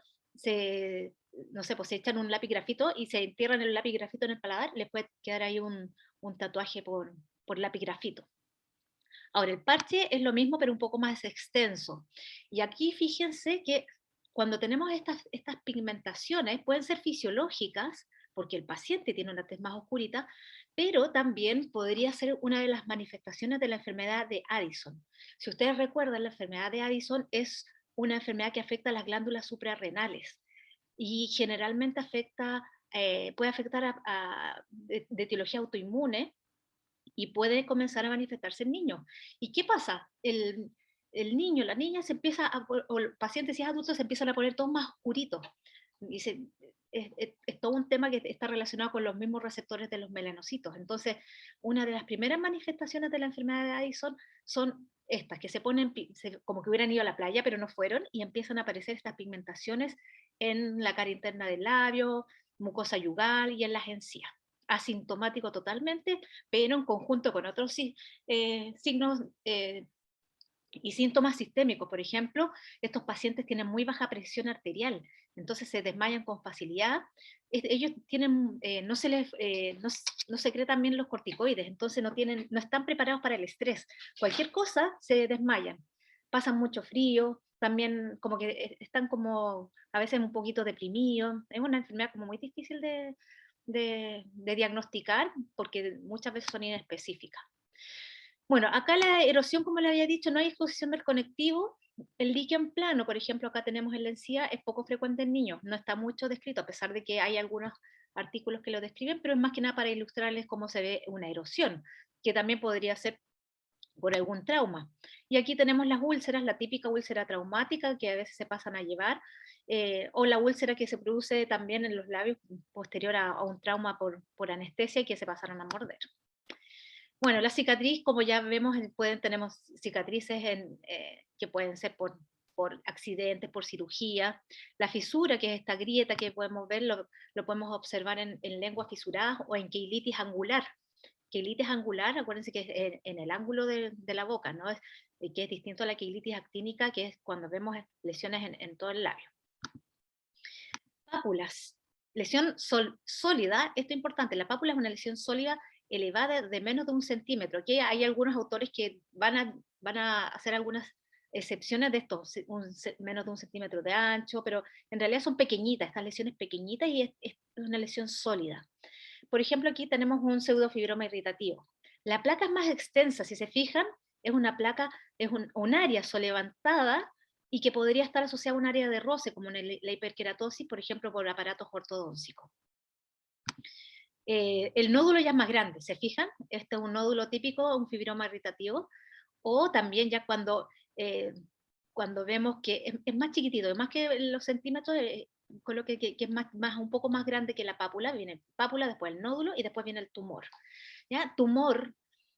no sé, pues se echan un lápiz grafito y se entierran el lápiz grafito en el paladar, les puede quedar ahí un tatuaje por lápiz grafito. Ahora, el parche es lo mismo, pero un poco más extenso. Y aquí fíjense que cuando tenemos estas pigmentaciones, pueden ser fisiológicas, porque el paciente tiene una tez más oscurita, pero también podría ser una de las manifestaciones de la enfermedad de Addison. Si ustedes recuerdan, la enfermedad de Addison es una enfermedad que afecta a las glándulas suprarrenales y generalmente puede afectar de etiología autoinmune, y puede comenzar a manifestarse en niños. ¿Y qué pasa? El niño, la niña se empieza o el paciente, si es adulto, se empiezan a poner todos más oscuritos. Es todo un tema que está relacionado con los mismos receptores de los melanocitos. Entonces, una de las primeras manifestaciones de la enfermedad de Addison son estas, que se ponen como que hubieran ido a la playa, pero no fueron, y empiezan a aparecer estas pigmentaciones en la cara interna del labio, mucosa yugal y en las encías. Asintomático totalmente, pero en conjunto con otros signos y síntomas sistémicos. Por ejemplo, estos pacientes tienen muy baja presión arterial, entonces se desmayan con facilidad. Ellos tienen, no secretan bien los corticoides, entonces no están preparados para el estrés. Cualquier cosa se desmayan, pasan mucho frío, también como que están como a veces un poquito deprimidos. Es una enfermedad como muy difícil de diagnosticar, porque muchas veces son inespecíficas. Bueno, acá la erosión, como le había dicho, no hay exposición del conectivo. El líquen plano, por ejemplo, acá tenemos en la encía, es poco frecuente en niños, no está mucho descrito, a pesar de que hay algunos artículos que lo describen, pero es más que nada para ilustrarles cómo se ve una erosión, que también podría ser por algún trauma. Y aquí tenemos las úlceras, la típica úlcera traumática que a veces se pasan a llevar, o la úlcera que se produce también en los labios posterior a un trauma por anestesia y que se pasaron a morder. Bueno, la cicatriz, como ya vemos, tenemos cicatrices que pueden ser por accidentes, por cirugía. La fisura, que es esta grieta que podemos ver, lo podemos observar en lenguas fisuradas o en queilitis angular. Queilitis angular, acuérdense que es en el ángulo de la boca, ¿no? Que es distinto a la queilitis actínica, que es cuando vemos lesiones en todo el labio. Pápulas. Lesión sólida, esto es importante, la pápula es una lesión sólida elevada de menos de 1 centímetro. Aquí hay algunos autores que van a hacer algunas excepciones de esto, menos de 1 centímetro de ancho, pero en realidad son pequeñitas, estas lesiones pequeñitas y es una lesión sólida. Por ejemplo, aquí tenemos un pseudofibroma irritativo. La placa es más extensa, si se fijan, es una placa, es un área solevantada y que podría estar asociada a un área de roce, como en la hiperkeratosis, por ejemplo, por aparatos ortodóncicos. El nódulo ya es más grande, ¿se fijan? Este es un nódulo típico, un fibroma irritativo, o también ya cuando vemos que es más chiquitito, más que los centímetros, con lo que es un poco más grande que la pápula, viene pápula, después el nódulo y después viene el tumor. ¿Ya? Tumor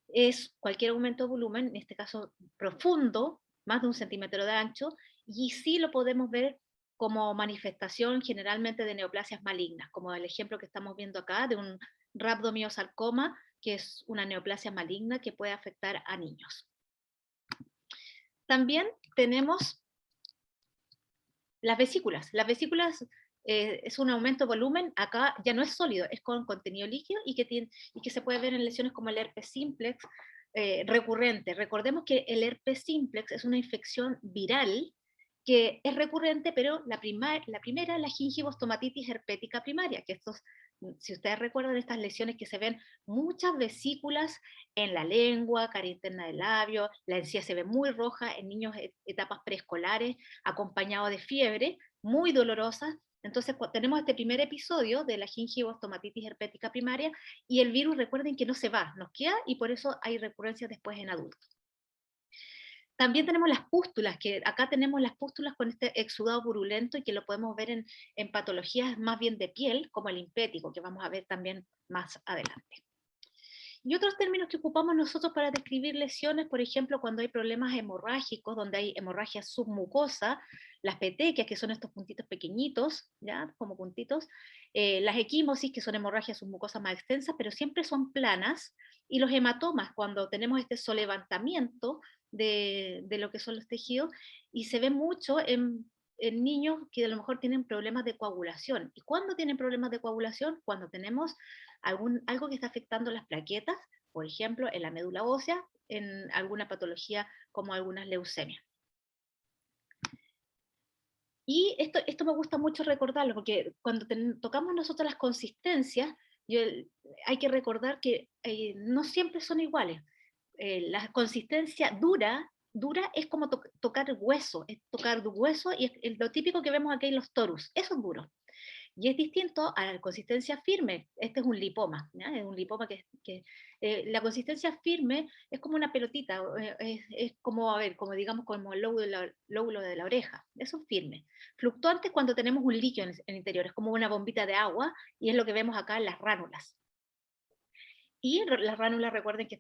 es cualquier aumento de volumen, en este caso profundo, más de 1 centímetro de ancho, y sí lo podemos ver como manifestación generalmente de neoplasias malignas, como el ejemplo que estamos viendo acá de un rhabdomiosarcoma, que es una neoplasia maligna que puede afectar a niños. También tenemos las vesículas. Las vesículas es un aumento de volumen, acá ya no es sólido, es con contenido líquido y que se puede ver en lesiones como el herpes simplex recurrente. Recordemos que el herpes simplex es una infección viral que es recurrente, pero la primera es la gingivostomatitis herpética primaria, que si ustedes recuerdan estas lesiones que se ven muchas vesículas en la lengua, cara interna del labio, la encía se ve muy roja en niños etapas preescolares, acompañado de fiebre, muy dolorosa. Entonces tenemos este primer episodio de la gingivostomatitis herpética primaria y el virus, recuerden que no se va, nos queda y por eso hay recurrencias después en adultos. También tenemos las pústulas, que acá tenemos las pústulas con este exudado purulento y que lo podemos ver en patologías más bien de piel, como el impético, que vamos a ver también más adelante. Y otros términos que ocupamos nosotros para describir lesiones, por ejemplo, cuando hay problemas hemorrágicos, donde hay hemorragia submucosa, las petequias, que son estos puntitos pequeñitos, ¿ya? Como puntitos, las equimosis, que son hemorragias submucosas más extensas, pero siempre son planas, y los hematomas, cuando tenemos este solevantamiento de lo que son los tejidos, y se ve mucho en niños que a lo mejor tienen problemas de coagulación. ¿Y cuándo tienen problemas de coagulación? Cuando tenemos algo que está afectando las plaquetas, por ejemplo, en la médula ósea, en alguna patología como algunas leucemias. Y esto me gusta mucho recordarlo, porque cuando tocamos nosotros las consistencias, hay que recordar que no siempre son iguales. La consistencia dura es como tocar hueso, es tocar hueso, y es lo típico que vemos aquí en los torus, eso es duro. Y es distinto a la consistencia firme. Este es un lipoma, ¿ya? Es un lipoma la consistencia firme es como una pelotita, es como, como digamos, como el lóbulo de la oreja. Eso es firme. Fluctuante es cuando tenemos un líquido en el interior, es como una bombita de agua, y es lo que vemos acá en las ránulas. Y las ránulas, recuerden que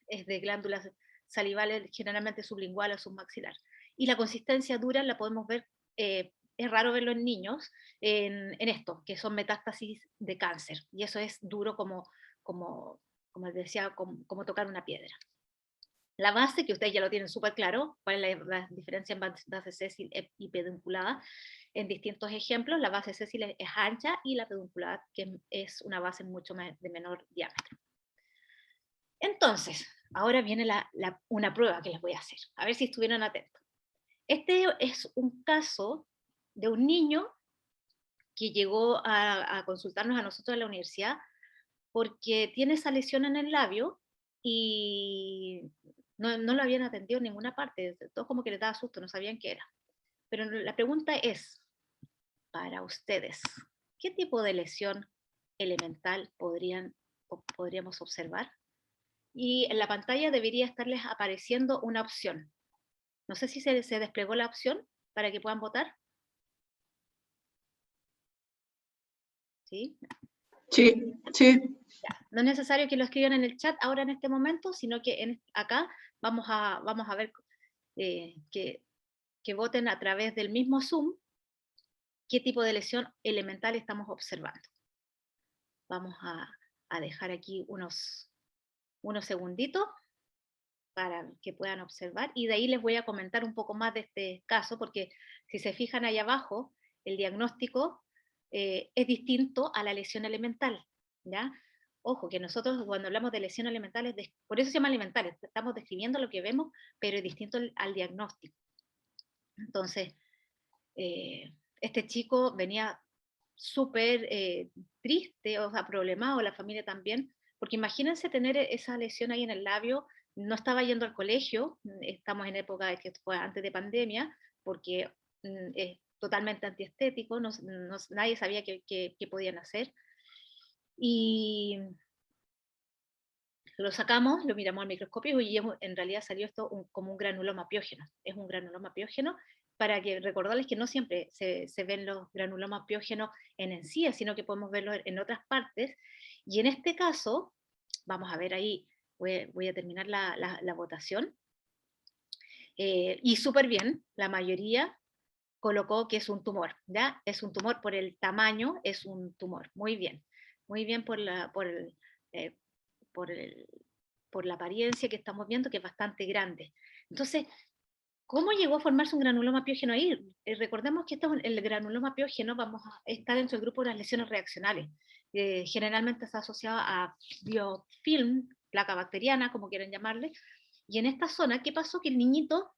es de glándulas salivales, generalmente sublingual o submaxilar. Y la consistencia dura la podemos ver, es raro verlo en niños, en esto, que son metástasis de cáncer. Y eso es duro como les decía, como tocar una piedra. La base, que ustedes ya lo tienen súper claro, cuál es la diferencia en base sésil y pedunculada, en distintos ejemplos. La base sésil es ancha y la pedunculada, que es una base mucho de menor diámetro. Entonces, ahora viene una prueba que les voy a hacer, a ver si estuvieron atentos. Este es un caso de un niño que llegó a consultarnos a nosotros en la universidad porque tiene esa lesión en el labio y no lo habían atendido en ninguna parte, todo como que les daba susto, no sabían qué era. Pero la pregunta es, para ustedes, ¿qué tipo de lesión elemental podríamos observar? Y en la pantalla debería estarles apareciendo una opción. No sé si se desplegó la opción para que puedan votar. ¿Sí? Sí, sí. Ya. No es necesario que lo escriban en el chat ahora en este momento, sino que acá vamos a ver que voten a través del mismo Zoom qué tipo de lesión elemental estamos observando. Vamos a dejar aquí unos segunditos para que puedan observar, y de ahí les voy a comentar un poco más de este caso, porque si se fijan ahí abajo, el diagnóstico es distinto a la lesión elemental, ¿ya? Ojo, que nosotros cuando hablamos de lesiones alimentarias, por eso se llama alimentarias, estamos describiendo lo que vemos, pero es distinto al diagnóstico. Entonces, este chico venía súper triste, o sea, problemado, la familia también, porque imagínense tener esa lesión ahí en el labio, no estaba yendo al colegio, estamos en época de que fue antes de pandemia, porque es totalmente antiestético, nadie sabía qué podían hacer, y lo sacamos, lo miramos al microscopio y en realidad salió esto como un granuloma piógeno. Es un granuloma piógeno, para que recordarles que no siempre se ven los granulomas piógenos en encías, sino que podemos verlos en otras partes. Y en este caso, vamos a ver ahí, voy a terminar la votación. Y súper bien, la mayoría colocó que es un tumor, ¿ya? Es un tumor por el tamaño, es un tumor. Muy bien por la apariencia que estamos viendo, que es bastante grande. Entonces, ¿cómo llegó a formarse un granuloma piógeno ahí? Recordemos que el granuloma piógeno vamos a estar dentro del grupo de las lesiones reaccionales. Generalmente está asociado a biofilm, placa bacteriana, como quieran llamarle. Y en esta zona, ¿qué pasó? Que el niñito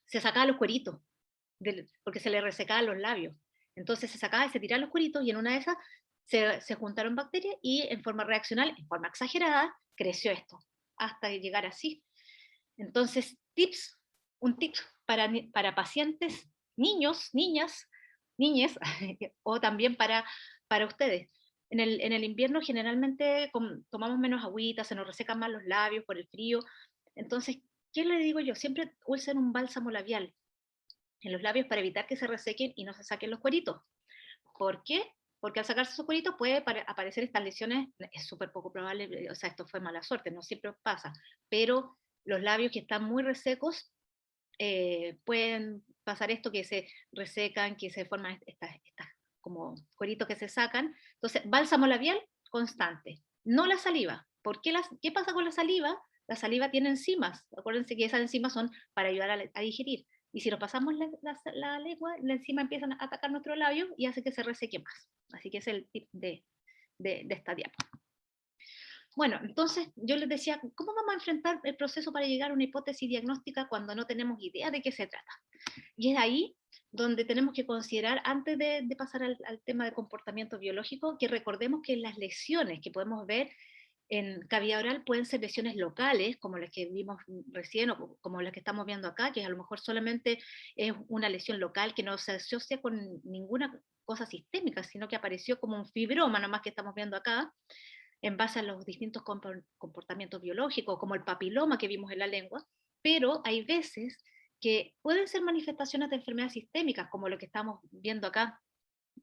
se sacaba los cueritos, porque se le resecaban los labios. Entonces se sacaba y se tiraba los cueritos, y en una de esas se juntaron bacterias y en forma reaccional, en forma exagerada, creció esto, hasta llegar así. Entonces, un tip para pacientes, niños, niñas, niñes, o también para ustedes. En el invierno generalmente tomamos menos agüita, se nos resecan más los labios por el frío. Entonces, ¿qué le digo yo? Siempre usen un bálsamo labial en los labios para evitar que se resequen y no se saquen los cueritos. ¿Por qué? Porque al sacarse esos cueritos puede aparecer estas lesiones, es súper poco probable, o sea, esto fue mala suerte, no siempre pasa, pero los labios que están muy resecos, pueden pasar esto, que se resecan, que se forman estas como cueritos que se sacan. Entonces, bálsamo labial constante, no la saliva. ¿Qué pasa con la saliva? La saliva tiene enzimas, acuérdense que esas enzimas son para ayudar a digerir. Y si nos pasamos la lengua, la enzima empiezan a atacar nuestro labio y hace que se reseque más. Así que es el tip de esta diapo. Bueno, entonces yo les decía, ¿cómo vamos a enfrentar el proceso para llegar a una hipótesis diagnóstica cuando no tenemos idea de qué se trata? Y es ahí donde tenemos que considerar, antes de pasar al tema de comportamiento biológico, que recordemos que las lesiones que podemos ver en cavidad oral pueden ser lesiones locales, como las que vimos recién, o como las que estamos viendo acá, que a lo mejor solamente es una lesión local que no se asocia con ninguna cosa sistémica, sino que apareció como un fibroma nomás que estamos viendo acá, en base a los distintos comportamientos biológicos, como el papiloma que vimos en la lengua, pero hay veces que pueden ser manifestaciones de enfermedades sistémicas, como lo que estamos viendo acá,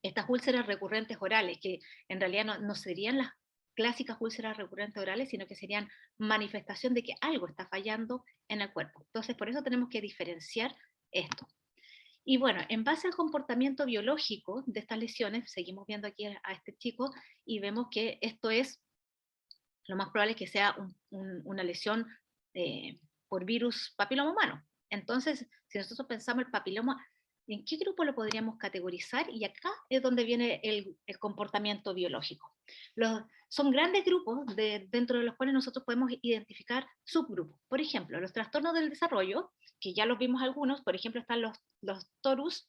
estas úlceras recurrentes orales, que en realidad no serían las clásicas úlceras recurrentes orales, sino que serían manifestación de que algo está fallando en el cuerpo. Entonces, por eso tenemos que diferenciar esto. Y bueno, en base al comportamiento biológico de estas lesiones, seguimos viendo aquí a este chico y vemos que esto es, lo más probable es que sea una lesión por virus papiloma humano. Entonces, si nosotros pensamos el papiloma, ¿en qué grupo lo podríamos categorizar? Y acá es donde viene el comportamiento biológico. Son grandes grupos dentro de los cuales nosotros podemos identificar subgrupos. Por ejemplo, los trastornos del desarrollo, que ya los vimos algunos, por ejemplo están los torus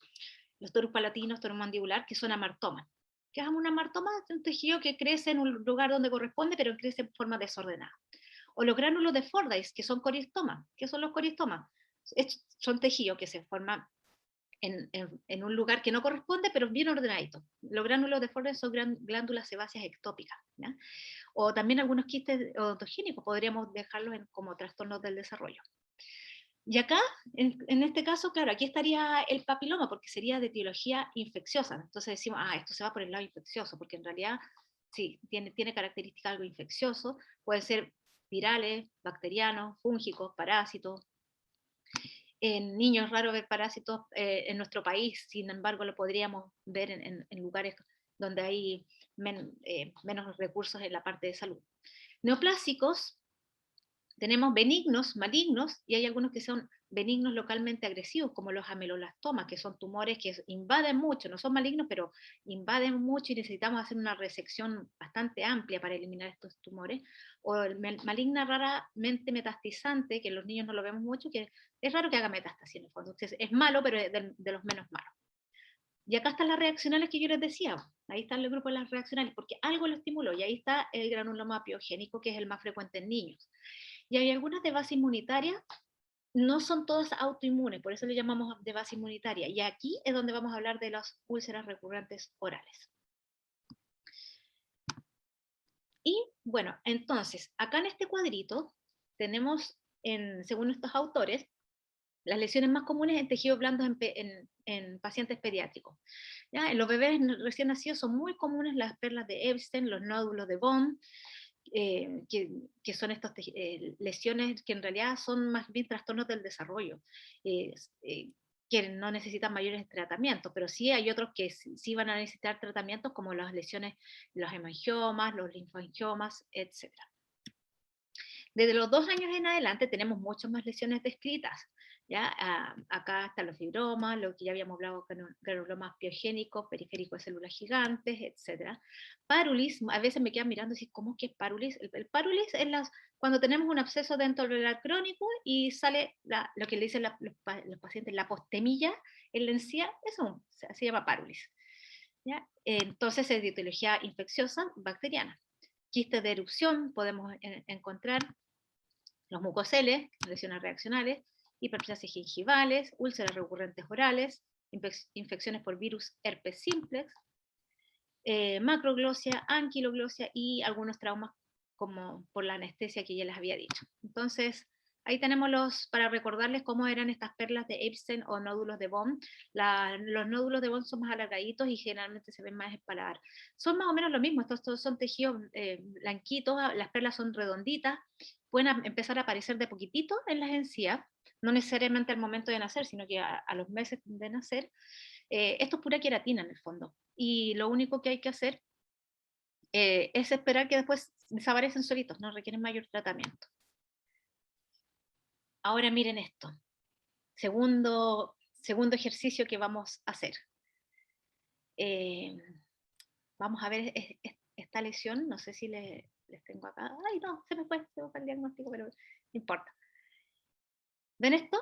palatinos, torus mandibular, que son amartomas. ¿Qué es un amartoma? Es un tejido que crece en un lugar donde corresponde, pero crece en forma desordenada. O los gránulos de Fordyce, que son coristomas. ¿Qué son los coristomas? Son tejidos que se forman en un lugar que no corresponde, pero bien ordenadito. Los gránulos de Fordyce son glándulas sebáceas ectópicas, ¿ya? O también algunos quistes odontogénicos podríamos dejarlos como trastornos del desarrollo. Y acá, en este caso, claro, aquí estaría el papiloma, porque sería de etiología infecciosa. Entonces decimos, esto se va por el lado infeccioso, porque en realidad, sí, tiene características algo infeccioso, pueden ser virales, bacterianos, fúngicos, parásitos. En niños es raro ver parásitos en nuestro país, sin embargo lo podríamos ver en lugares donde hay menos recursos en la parte de salud. Neoplásicos, tenemos benignos, malignos, y hay algunos que son benignos localmente agresivos, como los ameloblastomas, que son tumores que invaden mucho, no son malignos, pero invaden mucho y necesitamos hacer una resección bastante amplia para eliminar estos tumores, o el maligna raramente metastizante, que en los niños no lo vemos mucho, que es raro que haga metástasis en el fondo. Entonces, es malo, pero es de los menos malos. Y acá están las reaccionales que yo les decía, ahí está el grupo de las reaccionales, porque algo lo estimuló, y ahí está el granuloma piogénico, que es el más frecuente en niños. Y hay algunas de base inmunitaria, no son todas autoinmunes, por eso le llamamos de base inmunitaria, y aquí es donde vamos a hablar de las úlceras recurrentes orales. Y bueno, entonces, acá en este cuadrito tenemos, según estos autores, las lesiones más comunes en tejidos blandos en pacientes pediátricos. ¿Ya? En los bebés recién nacidos son muy comunes las perlas de Epstein, los nódulos de Bond, que son estas lesiones que en realidad son más bien trastornos del desarrollo, que no necesitan mayores tratamientos, pero sí hay otros que sí van a necesitar tratamientos, como las lesiones, los hemangiomas, los linfangiomas, etc. Desde los 2 años en adelante tenemos muchas más lesiones descritas. ¿Ya? Acá están los fibromas, lo que ya habíamos hablado, granulomas piogénicos, periféricos de células gigantes, etc. Párulis, a veces me quedan mirando y dicen, ¿cómo es que es párulis? El párulis es cuando tenemos un absceso dentro del alveolar crónico y sale lo que le dicen los pacientes, la postemilla en la encía, eso se llama párulis. ¿Ya? Entonces es de etiología infecciosa bacteriana. Quistes de erupción podemos encontrar, los mucoceles, lesiones reaccionales, hiperplasias gingivales, úlceras recurrentes orales, infecciones por virus herpes simplex, macroglosia, anquiloglosia y algunos traumas como por la anestesia que ya les había dicho. Entonces, ahí tenemos para recordarles cómo eran estas perlas de Epstein o nódulos de Bond. Los nódulos de Bond son más alargaditos y generalmente se ven más en paladar. Son más o menos lo mismo, estos son tejidos blanquitos, las perlas son redonditas, pueden empezar a aparecer de poquitito en las encías, no necesariamente al momento de nacer, sino que a los meses de nacer. Esto es pura queratina en el fondo, y lo único que hay que hacer es esperar que después desaparecen solitos, no requieren mayor tratamiento. Ahora miren esto, segundo ejercicio que vamos a hacer. Vamos a ver esta lesión, no sé si les tengo acá, ay no, se me fue el diagnóstico, pero no importa. ¿Ven esto?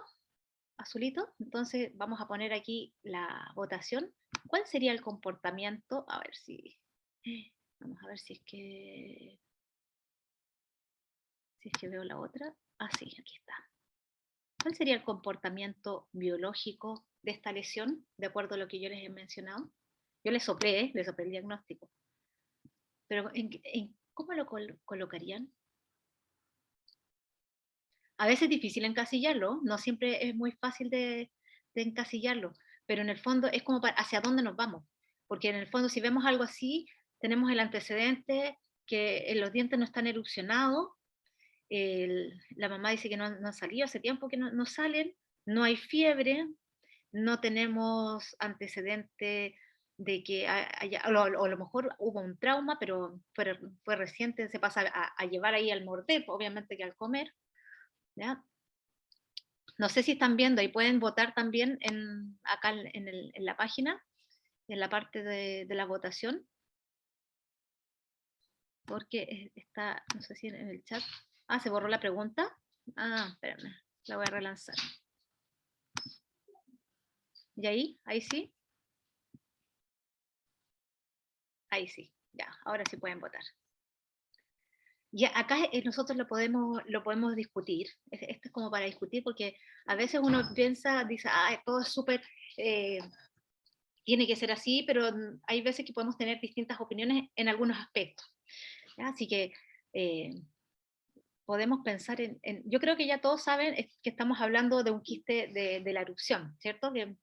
Azulito, entonces vamos a poner aquí la votación. ¿Cuál sería el comportamiento? A ver si, vamos a ver si es que veo la otra. Ah, sí, aquí está. ¿Cuál sería el comportamiento biológico de esta lesión, de acuerdo a lo que yo les he mencionado? Yo les soplé el diagnóstico. Pero ¿cómo lo colocarían? A veces es difícil encasillarlo, no siempre es muy fácil de encasillarlo, pero en el fondo es como hacia dónde nos vamos, porque en el fondo si vemos algo así, tenemos el antecedente que los dientes no están erupcionados, la mamá dice que no han salido, hace tiempo que no salen, no hay fiebre, no tenemos antecedente de que o a lo mejor hubo un trauma, pero fue reciente, se pasa a llevar ahí al morder, obviamente que al comer. ¿Ya? No sé si están viendo y pueden votar también acá en la página, en la parte de la votación, porque está, no sé si en el chat, se borró la pregunta, espérame, la voy a relanzar. ¿Y ahí sí? Ahí sí, ya, ahora sí pueden votar. Ya, acá nosotros lo podemos discutir, esto es como para discutir, porque a veces uno piensa, dice, todo es súper, tiene que ser así, pero hay veces que podemos tener distintas opiniones en algunos aspectos. ¿Ya? Así que podemos pensar yo creo que ya todos saben que estamos hablando de un quiste de la erupción, ¿cierto? Que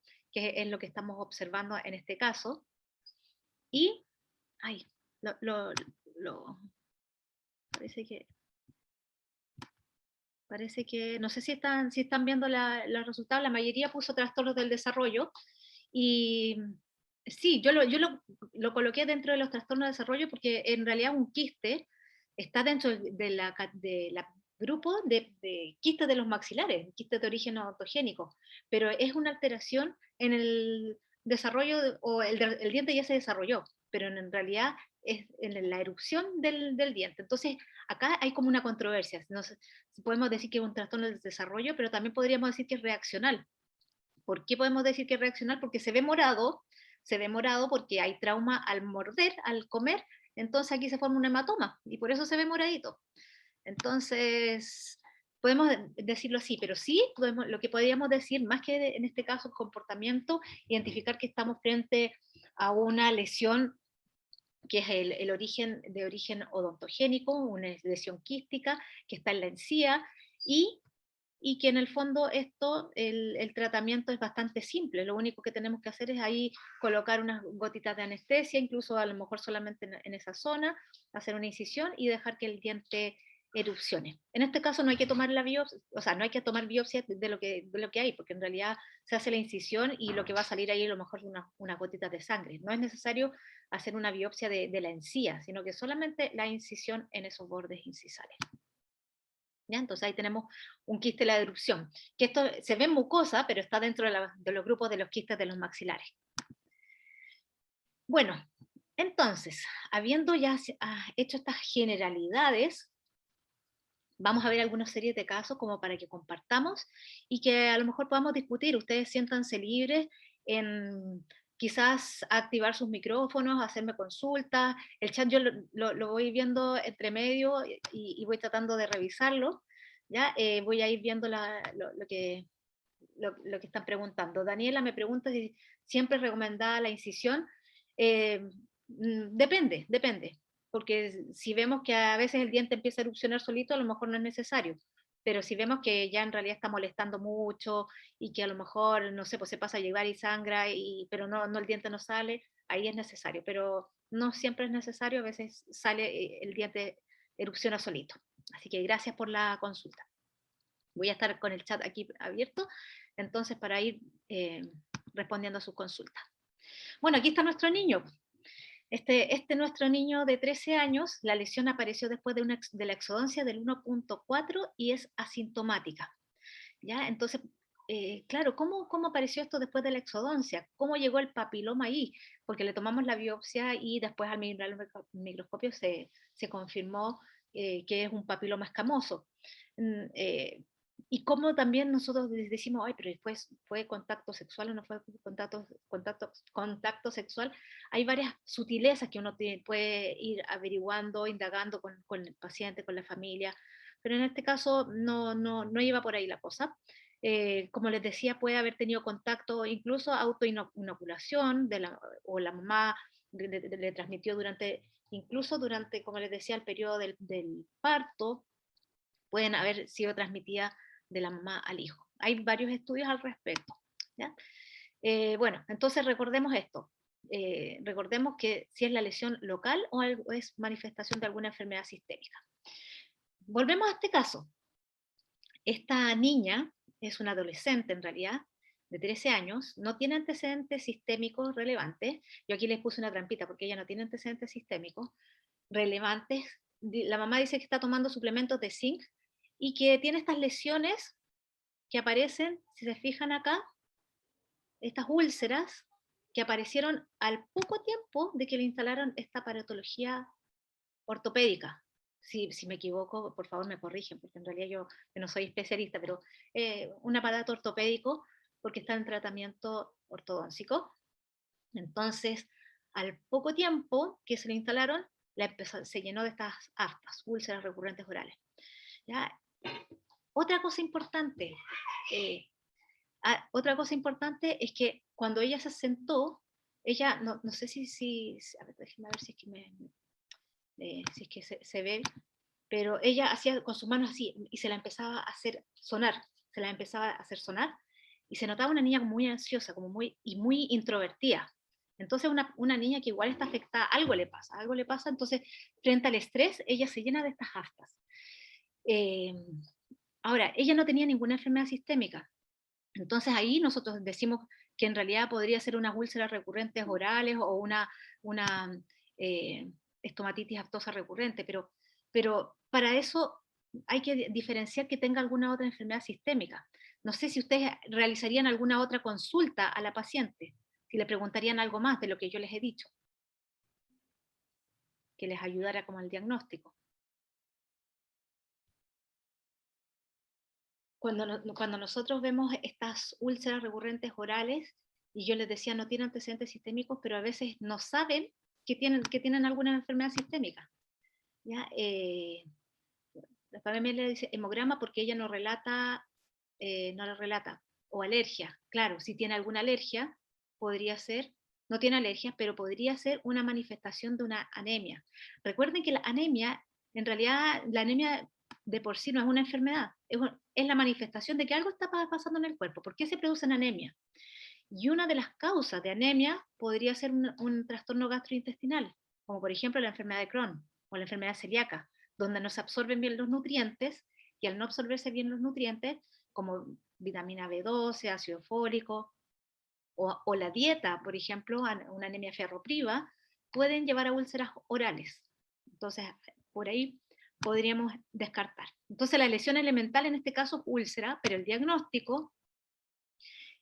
es lo que estamos observando en este caso. Y, parece que, no sé si están viendo los resultados, la mayoría puso trastornos del desarrollo, y sí, yo lo coloqué dentro de los trastornos de desarrollo porque en realidad un quiste está dentro de grupo de quistes de los maxilares, quistes de origen odontogénico, pero es una alteración en el desarrollo, o el diente ya se desarrolló, pero en realidad es en la erupción del diente. Entonces, acá hay como una controversia. No sé, podemos decir que es un trastorno del desarrollo, pero también podríamos decir que es reaccional. ¿Por qué podemos decir que es reaccional? Porque se ve morado porque hay trauma al morder, al comer, entonces aquí se forma un hematoma, y por eso se ve moradito. Entonces, podemos decirlo así, pero sí lo que podríamos decir, más que en este caso comportamiento, identificar que estamos frente a una lesión que es el origen de origen odontogénico, una lesión quística que está en la encía, y que en el fondo el tratamiento es bastante simple. Lo único que tenemos que hacer es ahí colocar unas gotitas de anestesia, incluso a lo mejor solamente en esa zona, hacer una incisión y dejar que el diente erupcione. En este caso no hay que tomar la biopsia, o sea, no hay que tomar biopsia de lo que hay, porque en realidad se hace la incisión y lo que va a salir ahí a lo mejor es una gotita de sangre. No es necesario hacer una biopsia de la encía, sino que solamente la incisión en esos bordes incisales. ¿Ya? Entonces ahí tenemos un quiste de la erupción, que esto se ve en mucosa, pero está dentro de los grupos de los quistes de los maxilares. Bueno, entonces, habiendo ya hecho estas generalidades, vamos a ver algunas series de casos como para que compartamos y que a lo mejor podamos discutir. Ustedes siéntanse libres en quizás activar sus micrófonos, hacerme consultas. El chat yo lo voy viendo entre medio y voy tratando de revisarlo. ¿Ya? Voy a ir viendo lo que están preguntando. Daniela me pregunta si siempre es recomendada la incisión. Depende, porque si vemos que a veces el diente empieza a erupcionar solito, a lo mejor no es necesario, pero si vemos que ya en realidad está molestando mucho y que a lo mejor, no sé, pues se pasa a llevar y sangra, pero no, el diente no sale, ahí es necesario, pero no siempre es necesario, a veces sale, el diente erupciona solito. Así que gracias por la consulta. Voy a estar con el chat aquí abierto, entonces para ir respondiendo a sus consultas. Bueno, aquí está nuestro niño. Nuestro niño de 13 años, la lesión apareció después de la exodoncia del 1.4 y es asintomática. ¿Ya? Entonces, claro, ¿cómo apareció esto después de la exodoncia? ¿Cómo llegó el papiloma ahí? Porque le tomamos la biopsia y después al mirar el microscopio se confirmó que es un papiloma escamoso. Y cómo también nosotros decimos, ay, pero después fue contacto sexual o no fue contacto sexual. Hay varias sutilezas que uno puede ir averiguando, indagando con el paciente, con la familia, pero en este caso no iba por ahí la cosa. Como les decía, puede haber tenido contacto, incluso autoinoculación, o la mamá le transmitió incluso durante, como les decía, el periodo del parto, pueden haber sido transmitidas de la mamá al hijo. Hay varios estudios al respecto. ¿Ya? Bueno, entonces recordemos esto. Recordemos que si es la lesión local o es manifestación de alguna enfermedad sistémica. Volvemos a este caso. Esta niña es una adolescente en realidad, de 13 años, no tiene antecedentes sistémicos relevantes. Yo aquí les puse una trampita porque ella no tiene antecedentes sistémicos relevantes. La mamá dice que está tomando suplementos de zinc y que tiene estas lesiones que aparecen, si se fijan acá, estas úlceras que aparecieron al poco tiempo de que le instalaron esta aparatología ortopédica. Si me equivoco, por favor me corrigen, porque en realidad yo no soy especialista, pero un aparato ortopédico porque está en tratamiento ortodóntico. Entonces, al poco tiempo que se le instalaron, se llenó de estas aftas, úlceras recurrentes orales. ¿Ya? Otra cosa importante es que cuando ella se sentó, ella, no sé si a ver, déjenme ver si es que se ve, pero ella hacía con sus manos así, y se la empezaba a hacer sonar, y se notaba una niña muy ansiosa, muy introvertida. Entonces una niña que igual está afectada, algo le pasa, entonces frente al estrés, ella se llena de estas aftas. Ahora, ella no tenía ninguna enfermedad sistémica, entonces ahí nosotros decimos que en realidad podría ser unas úlceras recurrentes orales o una estomatitis aftosa recurrente, pero para eso hay que diferenciar que tenga alguna otra enfermedad sistémica. No sé si ustedes realizarían alguna otra consulta a la paciente, si le preguntarían algo más de lo que yo les he dicho, que les ayudara como el diagnóstico. Cuando nosotros vemos estas úlceras recurrentes orales, y yo les decía no tienen antecedentes sistémicos, pero a veces no saben que tienen alguna enfermedad sistémica. ¿Ya? La Pamela le dice hemograma porque ella no le relata, o alergia. Claro, si tiene alguna alergia, podría ser, no tiene alergia, pero podría ser una manifestación de una anemia. Recuerden que la anemia, en realidad, la anemia de por sí no es una enfermedad, es la manifestación de que algo está pasando en el cuerpo. ¿Por qué se produce anemia? Y una de las causas de anemia podría ser un trastorno gastrointestinal, como por ejemplo la enfermedad de Crohn o la enfermedad celíaca, donde no se absorben bien los nutrientes, y al no absorberse bien los nutrientes, como vitamina B12, ácido fólico, o la dieta, por ejemplo, una anemia ferropriva, pueden llevar a úlceras orales. Entonces, por ahí podríamos descartar. Entonces, la lesión elemental en este caso es úlcera, pero el diagnóstico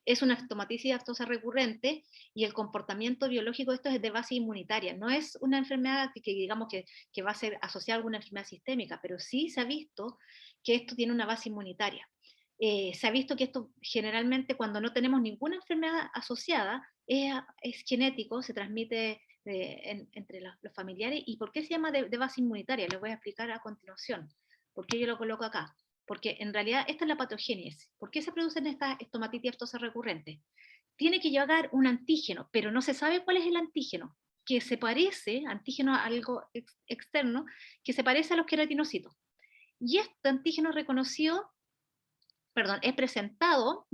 es una estomatitis aftosa recurrente, y el comportamiento biológico de esto es de base inmunitaria. No es una enfermedad que digamos que va a ser asociada a alguna enfermedad sistémica, pero sí se ha visto que esto tiene una base inmunitaria. Se ha visto que esto generalmente cuando no tenemos ninguna enfermedad asociada es genético, se transmite entre los familiares. ¿Y por qué se llama de base inmunitaria? Les voy a explicar a continuación. ¿Por qué yo lo coloco acá? Porque en realidad esta es la patogénesis. ¿Por qué se producen estas estomatitis aftosas recurrentes? Tiene que llegar un antígeno, pero no se sabe cuál es el antígeno, que se parece, antígeno a algo externo, que se parece a los queratinocitos. Y este antígeno reconocido, es presentado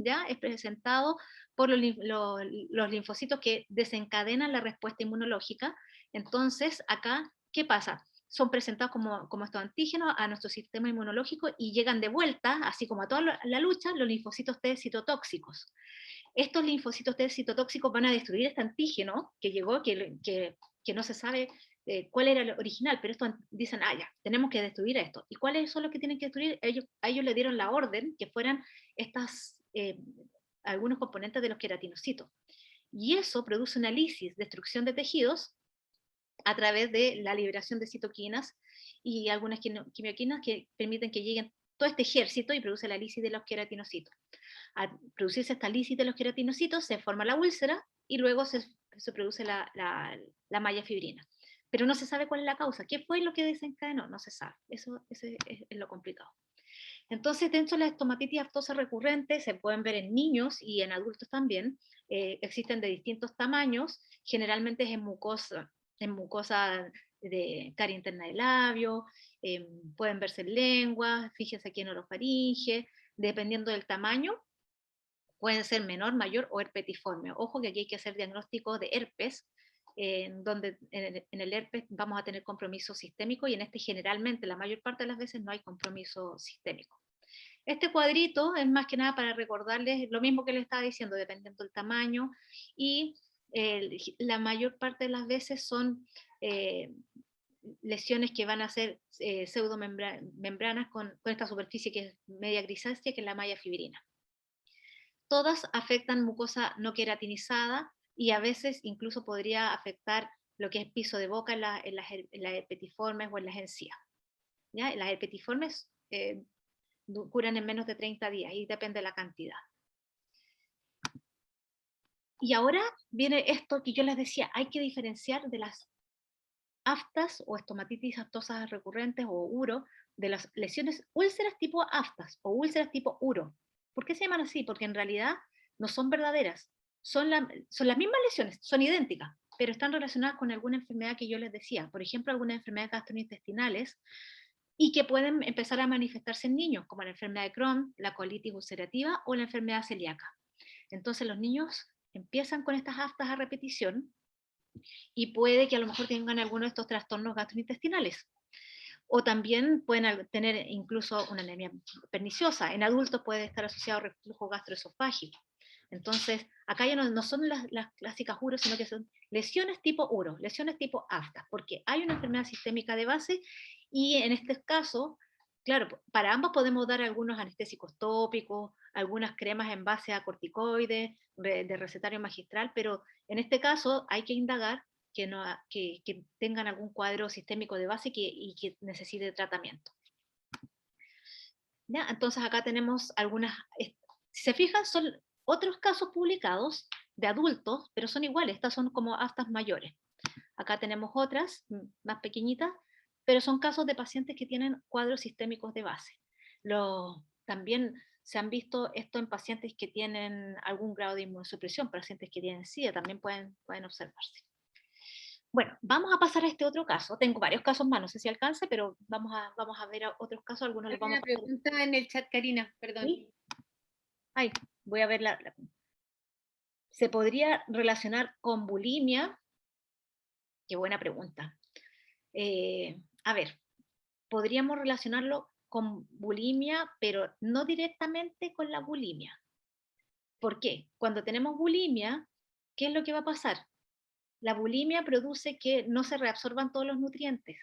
por los linfocitos que desencadenan la respuesta inmunológica. Entonces, acá, ¿qué pasa? Son presentados como estos antígenos a nuestro sistema inmunológico y llegan de vuelta, así como a toda la lucha, los linfocitos T citotóxicos. Estos linfocitos T citotóxicos van a destruir este antígeno que llegó, que no se sabe cuál era el original, pero estos dicen, ya, tenemos que destruir esto. ¿Y cuáles son los que tienen que destruir? A ellos le dieron la orden que fueran algunos componentes de los queratinocitos. Y eso produce una lisis, destrucción de tejidos, a través de la liberación de citoquinas y algunas quimioquinas que permiten que lleguen todo este ejército y produce la lisis de los queratinocitos. Al producirse esta lisis de los queratinocitos, se forma la úlcera y luego se produce la malla fibrina. Pero no se sabe cuál es la causa. ¿Qué fue lo que desencadenó? No se sabe. Eso es lo complicado. Entonces, dentro de la estomatitis aftosa recurrente se pueden ver en niños y en adultos también. Existen de distintos tamaños. Generalmente es en mucosa de caria interna del labio, pueden verse en lengua, fíjense aquí en orofaringe, dependiendo del tamaño, pueden ser menor, mayor o herpetiforme. Ojo que aquí hay que hacer diagnóstico de herpes, donde en el herpes vamos a tener compromiso sistémico, y en este generalmente, la mayor parte de las veces, no hay compromiso sistémico. Este cuadrito es más que nada para recordarles lo mismo que les estaba diciendo, dependiendo del tamaño, y la mayor parte de las veces son lesiones que van a ser pseudomembranas con esta superficie que es media grisácea, que es la malla fibrina. Todas afectan mucosa no queratinizada, y a veces incluso podría afectar lo que es piso de boca en las herpetiformes o en las encías. ¿Ya? Las herpetiformes curan en menos de 30 días y depende de la cantidad. Y ahora viene esto que yo les decía, hay que diferenciar de las aftas o estomatitis aftosas recurrentes o uro, de las lesiones úlceras tipo aftas o úlceras tipo uro. ¿Por qué se llaman así? Porque en realidad no son verdaderas, son las mismas lesiones, son idénticas, pero están relacionadas con alguna enfermedad que yo les decía, por ejemplo, algunas enfermedades gastrointestinales, y que pueden empezar a manifestarse en niños, como la enfermedad de Crohn, la colitis ulcerativa o la enfermedad celíaca. Entonces los niños empiezan con estas aftas a repetición, y puede que a lo mejor tengan alguno de estos trastornos gastrointestinales. O también pueden tener incluso una anemia perniciosa. En adultos puede estar asociado a reflujo gastroesofágico. Entonces, acá ya no son las clásicas URO, sino que son lesiones tipo URO, lesiones tipo aftas, porque hay una enfermedad sistémica de base, y en este caso claro, para ambos podemos dar algunos anestésicos tópicos, algunas cremas en base a corticoides, de recetario magistral, pero en este caso hay que indagar que tengan algún cuadro sistémico de base y que necesite tratamiento. ¿Ya? Entonces acá tenemos algunas, si se fijan, son otros casos publicados de adultos, pero son iguales, estas son como aftas mayores. Acá tenemos otras, más pequeñitas, pero son casos de pacientes que tienen cuadros sistémicos de base. También se han visto esto en pacientes que tienen algún grado de inmunosupresión, pacientes que tienen SIDA, también pueden observarse. Bueno, vamos a pasar a este otro caso. Tengo varios casos más, no sé si alcance, pero vamos a ver otros casos, algunos los vamos a pasar. Una pregunta en el chat, Karina, perdón. ¿Sí? Ay, voy a ver ¿Se podría relacionar con bulimia? Qué buena pregunta. A ver, podríamos relacionarlo con bulimia, pero no directamente con la bulimia. ¿Por qué? Cuando tenemos bulimia, ¿qué es lo que va a pasar? La bulimia produce que no se reabsorban todos los nutrientes.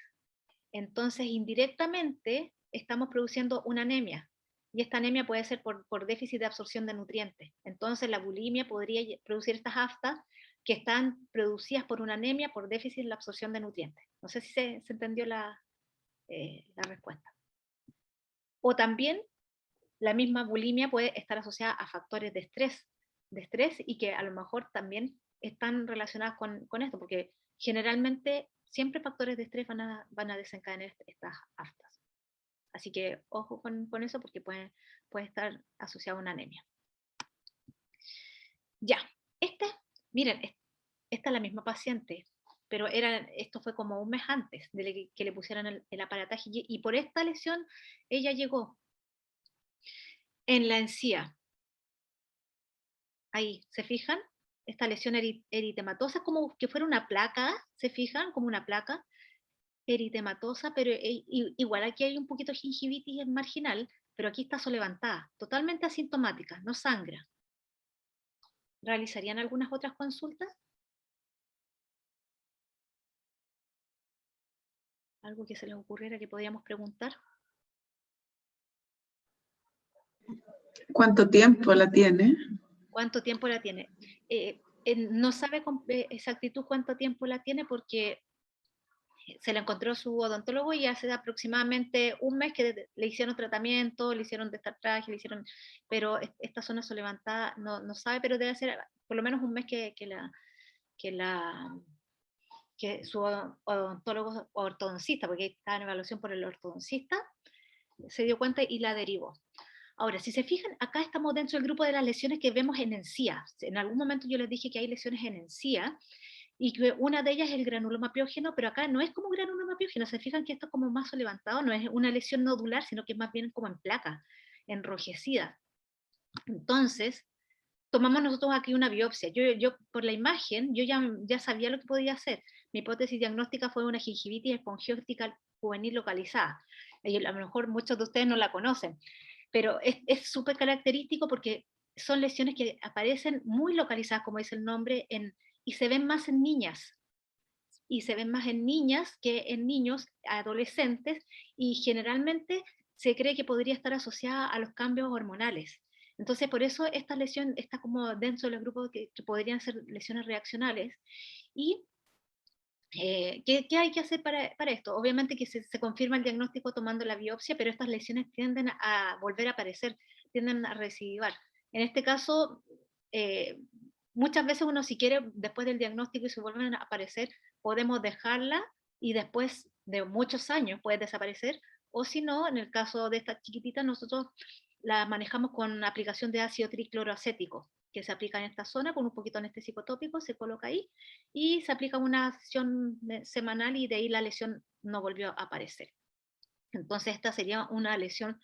Entonces, indirectamente, estamos produciendo una anemia. Y esta anemia puede ser por déficit de absorción de nutrientes. Entonces, la bulimia podría producir estas aftas que están producidas por una anemia por déficit en la absorción de nutrientes. No sé si se entendió la respuesta. O también, la misma bulimia puede estar asociada a factores de estrés y que a lo mejor también están relacionadas con esto, porque generalmente siempre factores de estrés van a desencadenar estas aftas. Así que ojo con eso, porque puede estar asociado a una anemia. Ya, miren, esta es la misma paciente, pero esto fue como un mes antes de que le pusieran el aparataje, y por esta lesión ella llegó en la encía. Ahí, ¿se fijan? Esta lesión eritematosa es como que fuera una placa, ¿se fijan? Como una placa eritematosa, pero igual aquí hay un poquito de gingivitis marginal, pero aquí está levantada, totalmente asintomática, no sangra. ¿Realizarían algunas otras consultas? ¿Algo que se les ocurriera que podíamos preguntar? ¿Cuánto tiempo la tiene? ¿Cuánto tiempo la tiene? No sabe con exactitud cuánto tiempo la tiene porque se la encontró su odontólogo y hace aproximadamente un mes que le hicieron tratamiento, le hicieron destartraje, pero esta zona levantada no sabe, pero debe ser por lo menos un mes que su odontólogo ortodoncista, porque estaba en evaluación por el ortodoncista, se dio cuenta y la derivó. Ahora, si se fijan, acá estamos dentro del grupo de las lesiones que vemos en encía. En algún momento yo les dije que hay lesiones en encía, y que una de ellas es el granuloma piógeno, pero acá no es como granuloma piógeno, se fijan que esto es como más levantado, no es una lesión nodular, sino que es más bien como en placa, enrojecida. Entonces, tomamos nosotros aquí una biopsia. Yo por la imagen, yo ya sabía lo que podía hacer. Mi hipótesis diagnóstica fue una gingivitis espongiótica juvenil localizada. Y a lo mejor muchos de ustedes no la conocen, pero es súper característico porque son lesiones que aparecen muy localizadas, como dice el nombre, y se ven más en niñas. Y se ven más en niñas que en niños, adolescentes, y generalmente se cree que podría estar asociada a los cambios hormonales. Entonces, por eso esta lesión está como dentro de los grupos que podrían ser lesiones reaccionales. ¿Y ¿qué hay que hacer para esto? Obviamente que se confirma el diagnóstico tomando la biopsia, pero estas lesiones tienden a volver a aparecer, tienden a recidivar. En este caso, muchas veces uno, si quiere, después del diagnóstico y se vuelven a aparecer, podemos dejarla y después de muchos años puede desaparecer, o si no, en el caso de esta chiquitita, nosotros la manejamos con aplicación de ácido tricloroacético, que se aplica en esta zona con un poquito de anestésico tópico, se coloca ahí, y se aplica una sesión semanal y de ahí la lesión no volvió a aparecer. Entonces esta sería una lesión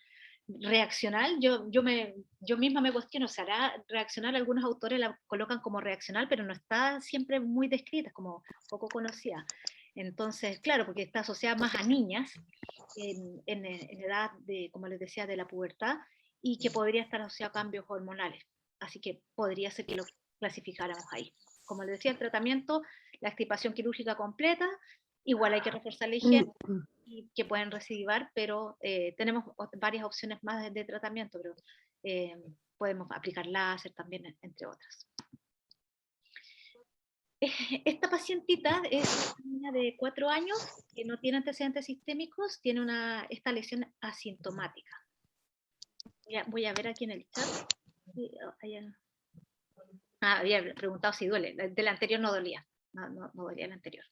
reaccional. Yo misma me cuestiono, ¿será reaccional? Algunos autores la colocan como reaccional, pero no está siempre muy descrita, es como poco conocida. Entonces, claro, porque está asociada más a niñas en edad, como les decía, de la pubertad, y que podría estar asociada a cambios hormonales. Así que podría ser que lo clasificáramos ahí. Como les decía, el tratamiento, la extirpación quirúrgica completa, igual hay que reforzar la higiene, y que pueden recidivar, pero tenemos varias opciones más de tratamiento, pero podemos aplicar láser también, entre otras. Esta pacientita es una niña de 4 años que no tiene antecedentes sistémicos, tiene esta lesión asintomática. Voy a ver aquí en el chat. Había preguntado si duele. Del anterior no dolía. No dolía el anterior.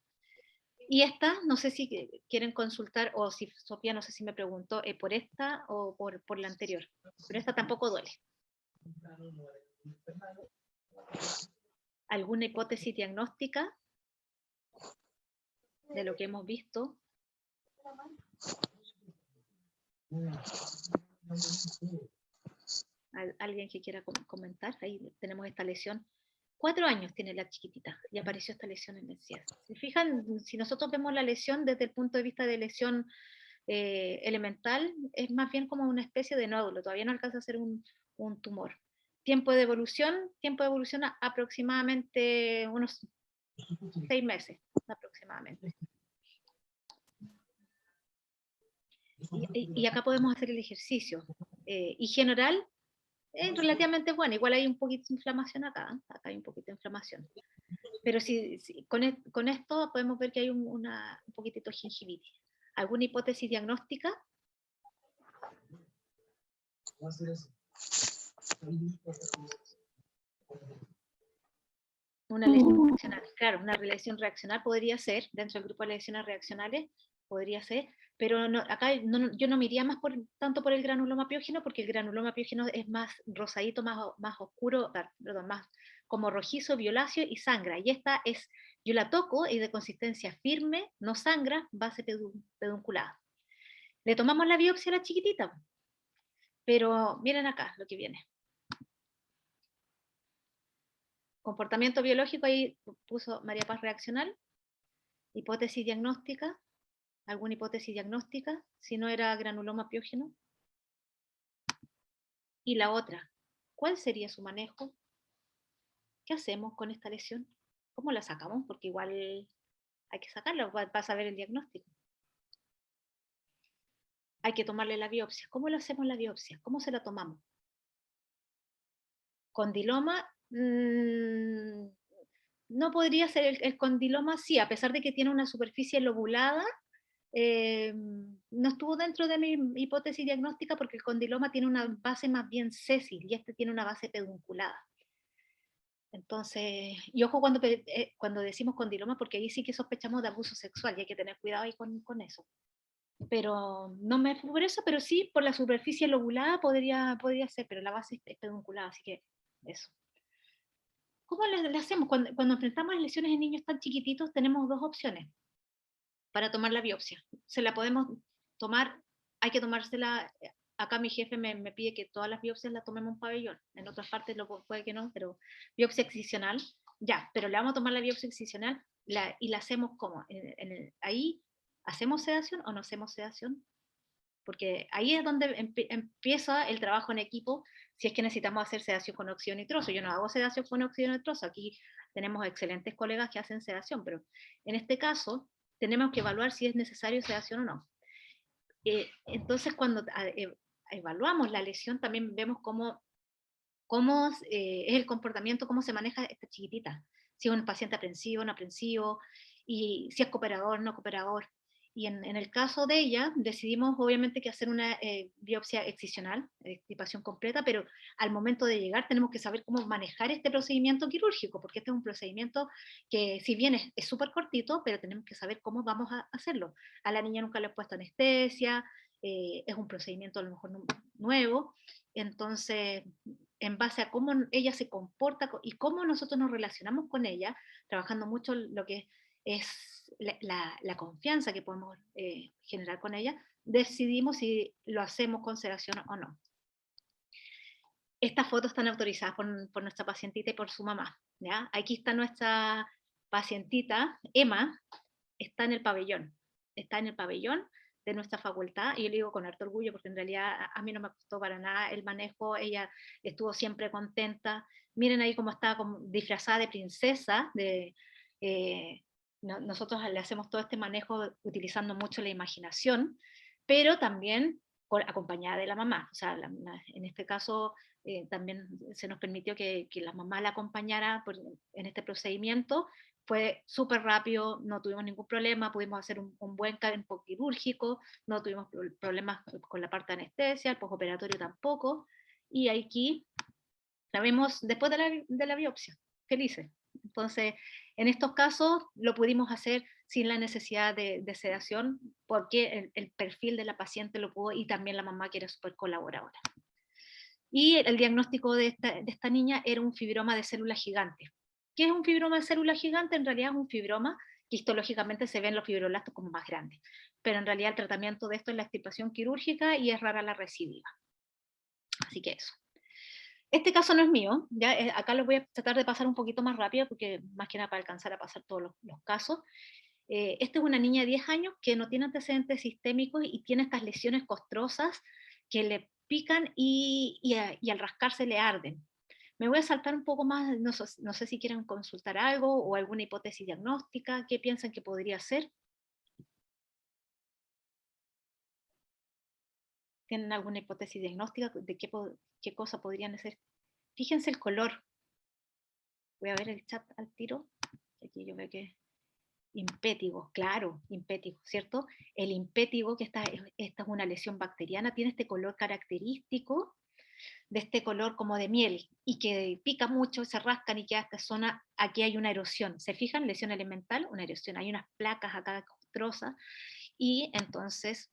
Y esta, no sé si quieren consultar, o si Sofía, no sé si me preguntó por esta o por la anterior. Pero esta tampoco duele. ¿Alguna hipótesis diagnóstica de lo que hemos visto? ¿Alguien que quiera comentar? Ahí tenemos esta lesión. 4 años tiene la chiquitita y apareció esta lesión en el CIES. ¿Se fijan? Si nosotros vemos la lesión desde el punto de vista de lesión elemental, es más bien como una especie de nódulo, todavía no alcanza a ser un tumor. Tiempo de evolución aproximadamente unos 6 meses, aproximadamente. Y acá podemos hacer el ejercicio. Higiene oral es relativamente buena, igual hay un poquito de inflamación acá hay un poquito de inflamación. Pero con esto podemos ver que hay un poquitito de gingivitis. ¿Alguna hipótesis diagnóstica? Una lesión reaccional, claro, una lesión reaccional podría ser, dentro del grupo de lesiones reaccionales, podría ser, pero no, acá yo no me iría más tanto por el granuloma piógeno, porque el granuloma piógeno es más rosadito, más oscuro, perdón, más como rojizo, violáceo y sangra, y esta es, yo la toco y de consistencia firme, no sangra, base pedunculada. Le tomamos la biopsia a la chiquitita, pero miren acá lo que viene. Comportamiento biológico, ahí puso María Paz reaccional. Hipótesis diagnóstica. ¿Alguna hipótesis diagnóstica? Si no era granuloma piógeno. Y la otra, ¿cuál sería su manejo? ¿Qué hacemos con esta lesión? ¿Cómo la sacamos? Porque igual hay que sacarla para saber el diagnóstico. Hay que tomarle la biopsia. ¿Cómo lo hacemos la biopsia? ¿Cómo se la tomamos? Condiloma, no podría ser el condiloma, sí, a pesar de que tiene una superficie lobulada, no estuvo dentro de mi hipótesis diagnóstica porque el condiloma tiene una base más bien sésil y este tiene una base pedunculada. Entonces, y ojo cuando decimos condiloma, porque ahí sí que sospechamos de abuso sexual y hay que tener cuidado ahí con eso. Pero no me fue por eso, pero sí por la superficie lobulada podría ser, pero la base es pedunculada, así que eso. ¿Cómo le hacemos? Cuando enfrentamos lesiones en niños tan chiquititos, tenemos 2 opciones para tomar la biopsia. Se la podemos tomar, hay que tomársela, acá mi jefe me pide que todas las biopsias las tomemos en pabellón, en otras partes puede que no, pero biopsia excisional, ya, pero le vamos a tomar la biopsia excisional y la hacemos ¿cómo? Ahí, ¿hacemos sedación o no hacemos sedación? Porque ahí es donde empieza el trabajo en equipo, si es que necesitamos hacer sedación con óxido nitroso. Yo no hago sedación con óxido nitroso, aquí tenemos excelentes colegas que hacen sedación, pero en este caso tenemos que evaluar si es necesario sedación o no. Entonces cuando evaluamos la lesión también vemos cómo es el comportamiento, cómo se maneja esta chiquitita, si es un paciente aprensivo, no aprensivo, y si es cooperador, no cooperador. Y en el caso de ella, decidimos obviamente que hacer una biopsia excisional, extirpación completa, pero al momento de llegar tenemos que saber cómo manejar este procedimiento quirúrgico, porque este es un procedimiento que si bien es súper cortito, pero tenemos que saber cómo vamos a hacerlo. A la niña nunca le he puesto anestesia, es un procedimiento a lo mejor nuevo, entonces en base a cómo ella se comporta y cómo nosotros nos relacionamos con ella, trabajando mucho lo que es la confianza que podemos generar con ella, decidimos si lo hacemos con sedación o no. Estas fotos están autorizadas por nuestra pacientita y por su mamá, ¿ya? Aquí está nuestra pacientita, Emma, está en el pabellón de nuestra facultad, y yo le digo con harto orgullo, porque en realidad a mí no me costó para nada el manejo, ella estuvo siempre contenta. Miren ahí cómo estaba disfrazada de princesa, de nosotros le hacemos todo este manejo utilizando mucho la imaginación, pero también acompañada de la mamá. O sea, en este caso también se nos permitió que la mamá la acompañara en este procedimiento. Fue súper rápido, no tuvimos ningún problema, pudimos hacer un buen campo quirúrgico, no tuvimos problemas con la parte de anestesia, el postoperatorio tampoco, y aquí la vimos después de la biopsia, felices. Entonces, en estos casos lo pudimos hacer sin la necesidad de sedación, porque el perfil de la paciente lo pudo, y también la mamá, que era súper colaboradora. Y el diagnóstico de esta niña era un fibroma de células gigantes. ¿Qué es un fibroma de células gigantes? En realidad es un fibroma que histológicamente se ven los fibroblastos como más grandes, pero en realidad el tratamiento de esto es la extirpación quirúrgica y es rara la recidiva. Así que eso. Este caso no es mío, ya acá lo voy a tratar de pasar un poquito más rápido, porque más que nada para alcanzar a pasar todos los casos. Esta es una niña de 10 años que no tiene antecedentes sistémicos y tiene estas lesiones costrosas que le pican y al rascarse le arden. Me voy a saltar un poco más, no sé si quieren consultar algo o alguna hipótesis diagnóstica, ¿qué piensan que podría ser? ¿Tienen alguna hipótesis diagnóstica de qué cosa podrían ser? Fíjense el color. Voy a ver el chat al tiro. Aquí yo veo que impétigo, claro, impétigo, ¿cierto? El impétigo, que esta es una lesión bacteriana, tiene este color característico, de este color como de miel, y que pica mucho, se rascan y queda esta zona, aquí hay una erosión. ¿Se fijan? Lesión elemental, una erosión, hay unas placas acá costrosas, y entonces,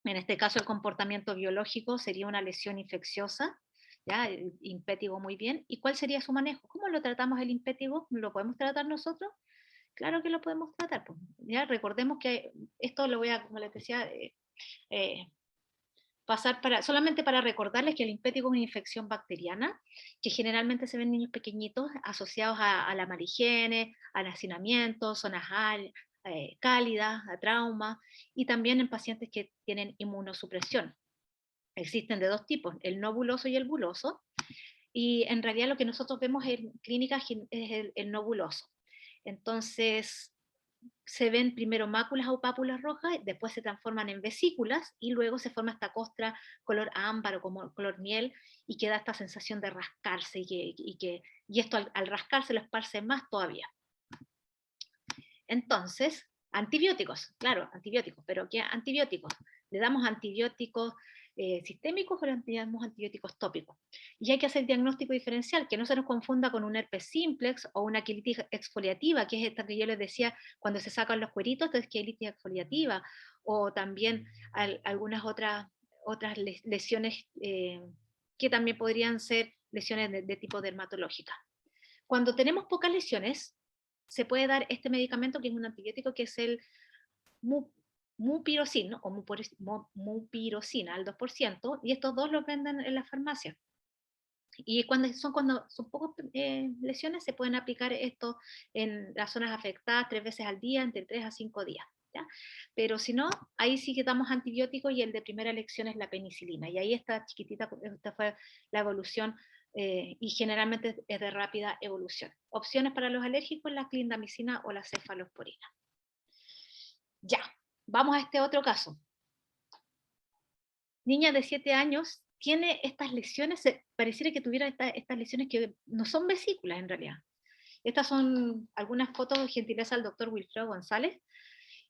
en este caso el comportamiento biológico sería una lesión infecciosa, ¿ya? El impétigo muy bien. ¿Y cuál sería su manejo? ¿Cómo lo tratamos el impétigo? ¿Lo podemos tratar nosotros? Claro que lo podemos tratar. Pues. Ya recordemos que esto lo voy a, como les decía, pasar solamente para recordarles que el impétigo es una infección bacteriana que generalmente se ven en niños pequeñitos asociados a la mala-higiene, al hacinamiento, zonas cálidas, a trauma, y también en pacientes que tienen inmunosupresión. Existen de dos tipos, el no buloso y el buloso, y en realidad lo que nosotros vemos en clínicas es el no buloso. Entonces, se ven primero máculas o pápulas rojas, después se transforman en vesículas, y luego se forma esta costra color ámbar o como color miel, y queda esta sensación de rascarse, y esto al rascarse lo esparce más todavía. Entonces, antibióticos, claro, antibióticos, pero ¿qué antibióticos? Le damos antibióticos sistémicos o le damos antibióticos tópicos. Y hay que hacer diagnóstico diferencial, que no se nos confunda con un herpes simplex o una quilitis exfoliativa, que es esta que yo les decía cuando se sacan los cueritos, entonces quilitis exfoliativa, o también algunas otras lesiones que también podrían ser lesiones de tipo dermatológica. Cuando tenemos pocas lesiones, se puede dar este medicamento que es un antibiótico, que es el mupirocin, ¿no? O mupirocina al 2%, y estos dos los venden en la farmacia. Y cuando son pocas lesiones, se pueden aplicar esto en las zonas afectadas 3 veces al día, entre 3 a 5 días. ¿ya? Pero si no, ahí sí que damos antibióticos, y el de primera elección es la penicilina. Y ahí está chiquitita, esta fue la evolución, y generalmente es de rápida evolución. Opciones para los alérgicos, la clindamicina o la cefalosporina. Ya, vamos a este otro caso. Niña de 7 años tiene estas lesiones, pareciera que tuviera estas lesiones que no son vesículas en realidad. Estas son algunas fotos de gentileza del doctor Wilfredo González,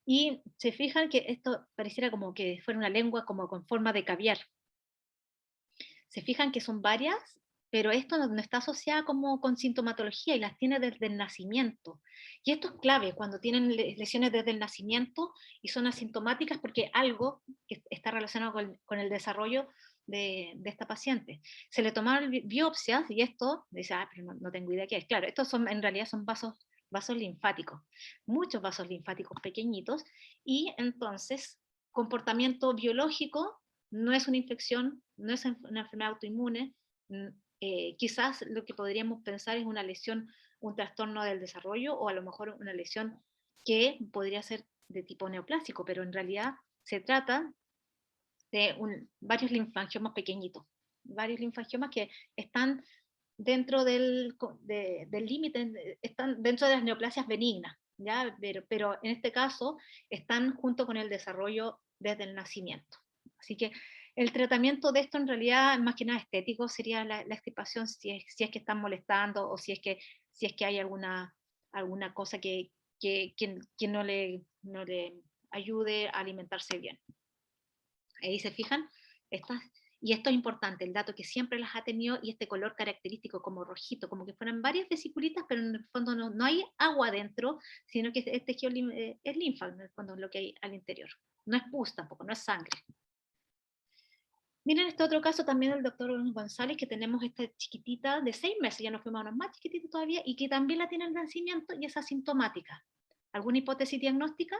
y se fijan que esto pareciera como que fuera una lengua como con forma de caviar. Se fijan que son varias, pero esto no está asociado como con sintomatología, y las tiene desde el nacimiento. Y esto es clave cuando tienen lesiones desde el nacimiento y son asintomáticas, porque algo que está relacionado con el desarrollo de esta paciente. Se le tomaron biopsias, y esto, dice, pero no tengo idea qué es. Claro, estos en realidad son vasos linfáticos, muchos vasos linfáticos pequeñitos, y entonces comportamiento biológico, no es una infección, no es una enfermedad autoinmune, quizás lo que podríamos pensar es una lesión, un trastorno del desarrollo, o a lo mejor una lesión que podría ser de tipo neoplásico, pero en realidad se trata de varios linfangiomas pequeñitos, varios linfangiomas que están dentro del límite, están dentro de las neoplasias benignas, ¿ya? Pero en este caso están junto con el desarrollo desde el nacimiento. Así que el tratamiento de esto en realidad, más que nada estético, sería la extirpación si es que están molestando o si es que hay alguna cosa que no le ayude a alimentarse bien. Ahí se fijan, y esto es importante, el dato que siempre las ha tenido, y este color característico como rojito, como que fueran varias vesiculitas, pero en el fondo no hay agua dentro, sino que este es linfa, en el fondo, lo que hay al interior. No es pus tampoco, no es sangre. Miren este otro caso también del doctor González, que tenemos esta chiquitita de 6 meses, ya nos fuimos a unos más chiquititos todavía, y que también la tiene el nacimiento y es asintomática. ¿Alguna hipótesis diagnóstica?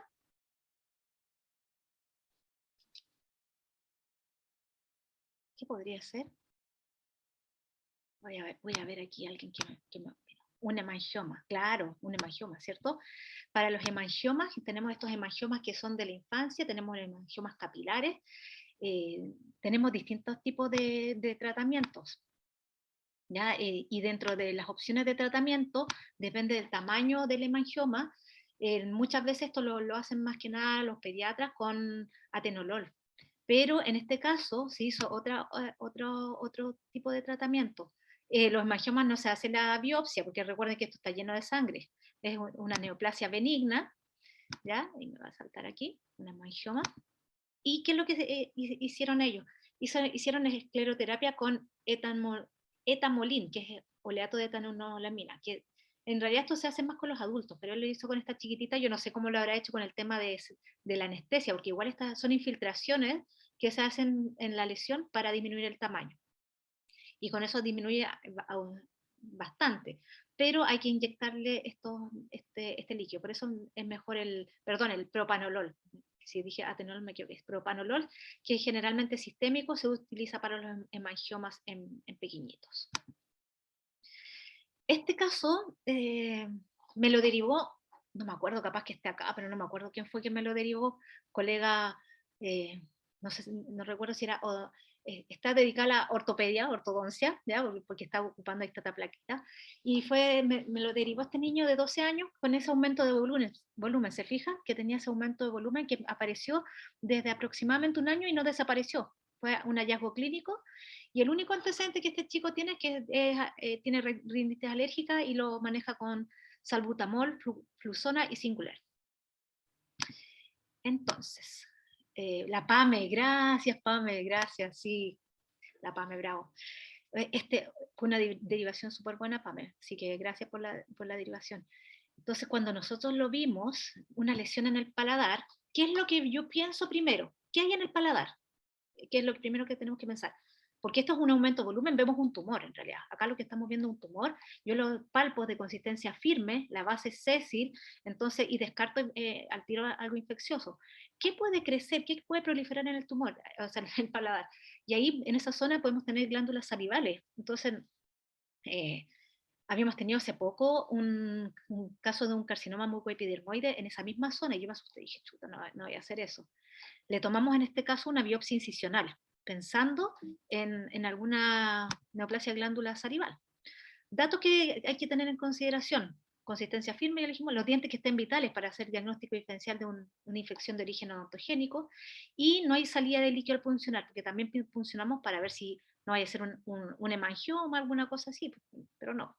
¿Qué podría ser? Voy a ver aquí a alguien que me... Un hemangioma, claro, un hemangioma, ¿cierto? Para los hemangiomas, tenemos estos hemangiomas que son de la infancia, tenemos hemangiomas capilares, tenemos distintos tipos de tratamientos, ¿ya? Y dentro de las opciones de tratamiento, depende del tamaño del hemangioma, muchas veces esto lo hacen más que nada los pediatras con atenolol, pero en este caso se hizo otro tipo de tratamiento. Los hemangiomas no se hace la biopsia, porque recuerden que esto está lleno de sangre, es una neoplasia benigna, ¿ya? Y me va a saltar aquí, una hemangioma. ¿Y qué es lo que hicieron ellos? Hicieron escleroterapia con etamolín, que es oleato de etanolamina, que en realidad esto se hace más con los adultos, pero él lo hizo con esta chiquitita, yo no sé cómo lo habrá hecho con el tema de la anestesia, porque igual estas son infiltraciones que se hacen en la lesión para disminuir el tamaño. Y con eso disminuye bastante, pero hay que inyectarle este líquido, por eso es mejor el propanolol. Si dije atenolol me equivoqué, es propanolol, que generalmente es sistémico, se utiliza para los hemangiomas en pequeñitos. Este caso me lo derivó, no me acuerdo, capaz que esté acá, pero no me acuerdo quién fue que me lo derivó, colega, no recuerdo si era, está dedicada a la ortopedia, ortodoncia, ¿ya? Porque está ocupando esta plaquita, y me lo derivó este niño de 12 años con ese aumento de volumen, ¿se fijan? Que tenía ese aumento de volumen que apareció desde aproximadamente un año y no desapareció. Fue un hallazgo clínico, y el único antecedente que este chico tiene es que tiene rinitis alérgica y lo maneja con salbutamol, fluzona y Singular. Entonces, la PAME, gracias PAME, gracias, sí, la PAME, bravo. Fue una derivación súper buena, PAME, así que gracias por la derivación. Entonces, cuando nosotros lo vimos, una lesión en el paladar, ¿qué es lo que yo pienso primero? ¿Qué hay en el paladar? ¿Qué es lo primero que tenemos que pensar? Porque esto es un aumento de volumen, vemos un tumor en realidad. Acá lo que estamos viendo es un tumor, yo lo palpo de consistencia firme, la base es sésil, entonces, y descarto al tiro algo infeccioso. ¿Qué puede crecer? ¿Qué puede proliferar en el tumor? O sea, en el paladar. Y ahí, en esa zona, podemos tener glándulas salivales. Entonces, habíamos tenido hace poco un caso de un carcinoma mucoepidermoide en esa misma zona, y yo me asusté y dije, chuta, no voy a hacer eso. Le tomamos en este caso una biopsia incisional, pensando en alguna neoplasia glándula salival. Datos que hay que tener en consideración: consistencia firme, ya dijimos, los dientes que estén vitales para hacer diagnóstico diferencial de una infección de origen odontogénico, y no hay salida de líquido al puncionar, porque también puncionamos para ver si no vaya a ser un hemangioma, alguna cosa así, pero no.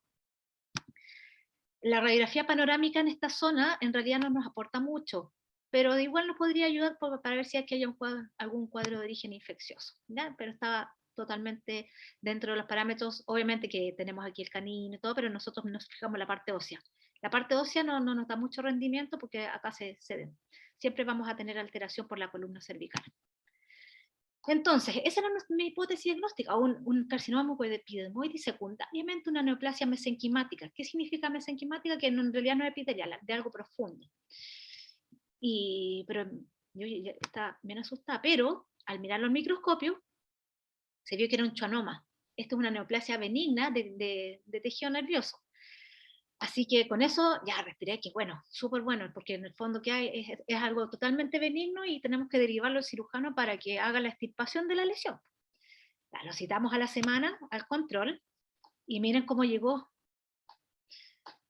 La radiografía panorámica en esta zona en realidad no nos aporta mucho, pero de igual nos podría ayudar para ver si aquí hay algún cuadro de origen infeccioso, ¿ya? Pero estaba totalmente dentro de los parámetros, obviamente que tenemos aquí el canino y todo, pero nosotros nos fijamos en la parte ósea. La parte ósea no nos da mucho rendimiento porque acá siempre vamos a tener alteración por la columna cervical. Entonces, esa era mi hipótesis diagnóstica, un carcinoma mucoepidermoide y secundariamente una neoplasia mesenquimática. ¿Qué significa mesenquimática? Que en realidad no es epitelial, de algo profundo. Pero yo ya estaba bien asustada, pero al mirarlo al microscopio, se vio que era un schwannoma. Esto es una neoplasia benigna de tejido nervioso. Así que con eso ya respiré, que bueno, súper bueno, porque en el fondo que hay es algo totalmente benigno y tenemos que derivarlo al cirujano para que haga la extirpación de la lesión. Ya, lo citamos a la semana al control y miren cómo llegó.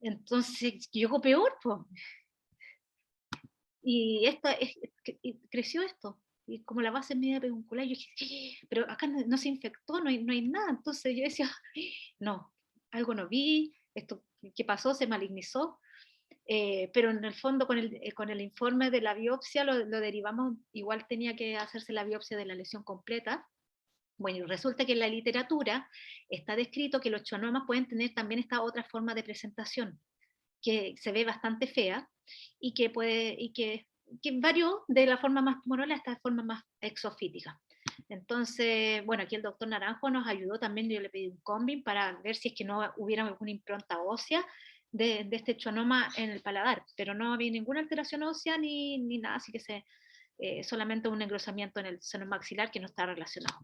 Entonces llegó peor, pues. y creció esto, y como la base media peduncular, yo dije, pero acá no se infectó, no hay nada. Entonces yo decía, no, algo no vi, esto que pasó se malignizó. Pero en el fondo con el informe de la biopsia lo derivamos, igual tenía que hacerse la biopsia de la lesión completa. Bueno, y resulta que en la literatura está descrito que los schwannomas pueden tener también esta otra forma de presentación, que se ve bastante fea, y que varió de la forma más tumorosa a esta forma más exofítica. Entonces, bueno, aquí el doctor Naranjo nos ayudó también, yo le pedí un combing para ver si es que no hubiera alguna impronta ósea de este schwannoma en el paladar, pero no había ninguna alteración ósea ni nada, así que solamente un engrosamiento en el seno maxilar que no está relacionado.